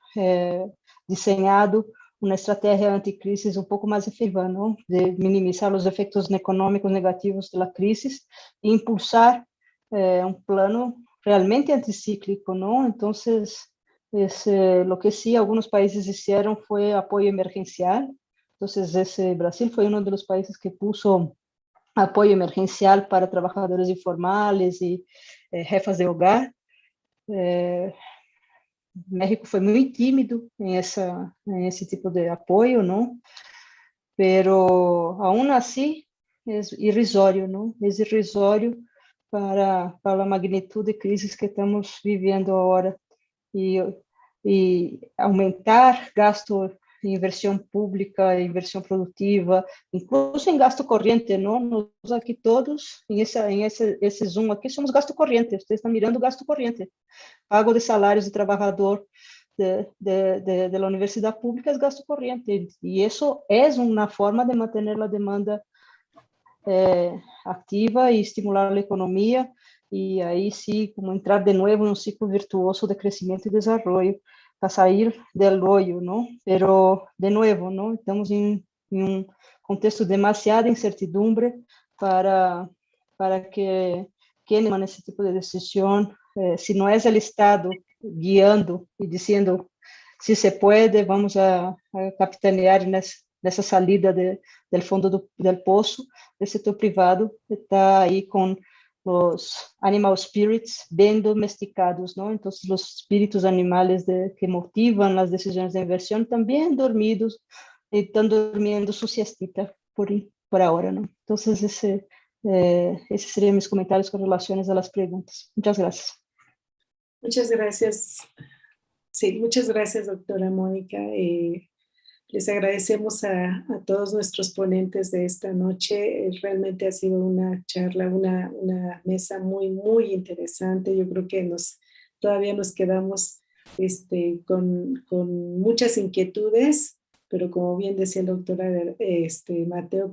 S4: diseñado una estrategia anticrisis un poco más efectiva, ¿no? De minimizar los efectos económicos negativos de la crisis e impulsar un plano realmente anticíclico, ¿no? Entonces, lo que sí algunos países hicieron fue apoyo emergencial. Entonces, Brasil fue uno de los países que puso apoyo emergencial para trabajadores informales y jefas de hogar. México foi muito tímido em esse tipo de apoio, não? Pero aún así es irrisório, não? Es irrisório para a magnitude de crises que estamos vivendo agora e aumentar gasto em inversión pública, inversión productiva, incluso en gasto corriente, ¿no? Nós aqui todos, en esse Zoom aqui, somos gasto corriente. Ustedes están mirando gasto corriente. Pago de salários de trabalhador de la universidad pública es gasto corriente. Y eso es una forma de mantener la demanda activa y estimular la economía. Y ahí sí, como entrar de nuevo en un ciclo virtuoso de crecimiento y desarrollo para salir del hoyo, ¿no? Pero, de nuevo, ¿no? Estamos en un contexto de demasiada incertidumbre para que quienes toman ese tipo de decisión, si no es el Estado guiando y diciendo si se puede, vamos a capitanear nessa salida del fondo del pozo, el sector privado está ahí con los animal spirits bien domesticados, ¿no? Entonces los espíritus animales que motivan las decisiones de inversión también dormidos, están durmiendo su siestita por ahora, ¿no? Entonces ese serían mis comentarios con relaciones a las preguntas. Muchas gracias.
S1: Muchas gracias. Sí, muchas gracias, doctora Mónica. Les agradecemos a todos nuestros ponentes de esta noche. Realmente ha sido una charla, una mesa muy, muy interesante. Yo creo que todavía nos quedamos con muchas inquietudes, pero como bien decía el doctor Mateo,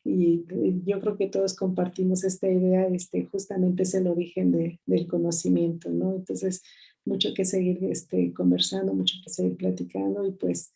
S1: y yo creo que todos compartimos esta idea, justamente es el origen del conocimiento, ¿no? Entonces, mucho que seguir conversando, mucho que seguir platicando y pues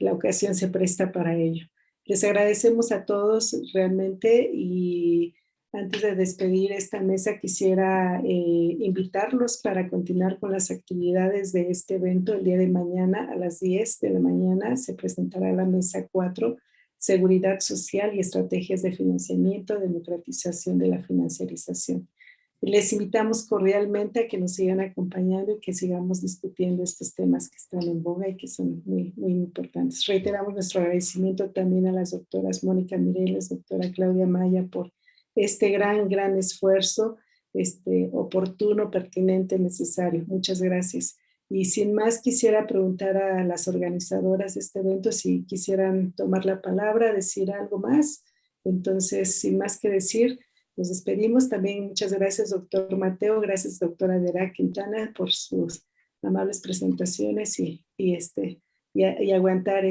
S1: la ocasión se presta para ello. Les agradecemos a todos realmente y antes de despedir esta mesa quisiera invitarlos para continuar con las actividades de este evento. El día de mañana a las 10 de la mañana se presentará la mesa 4, Seguridad Social y Estrategias de Financiamiento, Democratización de la Financiarización. Les invitamos cordialmente a que nos sigan acompañando y que sigamos discutiendo estos temas que están en boga y que son muy, muy importantes. Reiteramos nuestro agradecimiento también a las doctoras Mónica Mireles, doctora Claudia Maya, por este gran esfuerzo, oportuno, pertinente, necesario. Muchas gracias. Y sin más, quisiera preguntar a las organizadoras de este evento si quisieran tomar la palabra, decir algo más. Entonces, sin más que decir, nos despedimos. También muchas gracias, doctor Mateo. Gracias, doctora Dera Quintana, por sus amables presentaciones y aguantar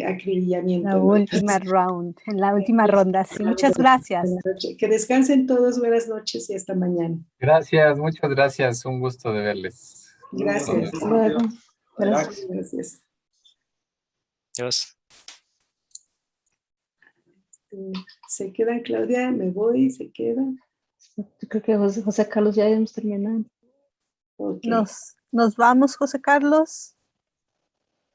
S1: acribillamiento.
S5: La
S1: ¿no?
S5: última round, en la última ronda. Sí, muchas gracias.
S1: Que descansen todos. Buenas noches y hasta mañana.
S2: Gracias, muchas gracias. Un gusto de verles.
S1: Gracias.
S4: Luego. Gracias.
S1: Gracias.
S3: Dios.
S1: Se quedan, Claudia, me voy, se quedan.
S4: Yo creo que José Carlos ya hemos terminado.
S1: Okay.
S5: Nos vamos, José Carlos.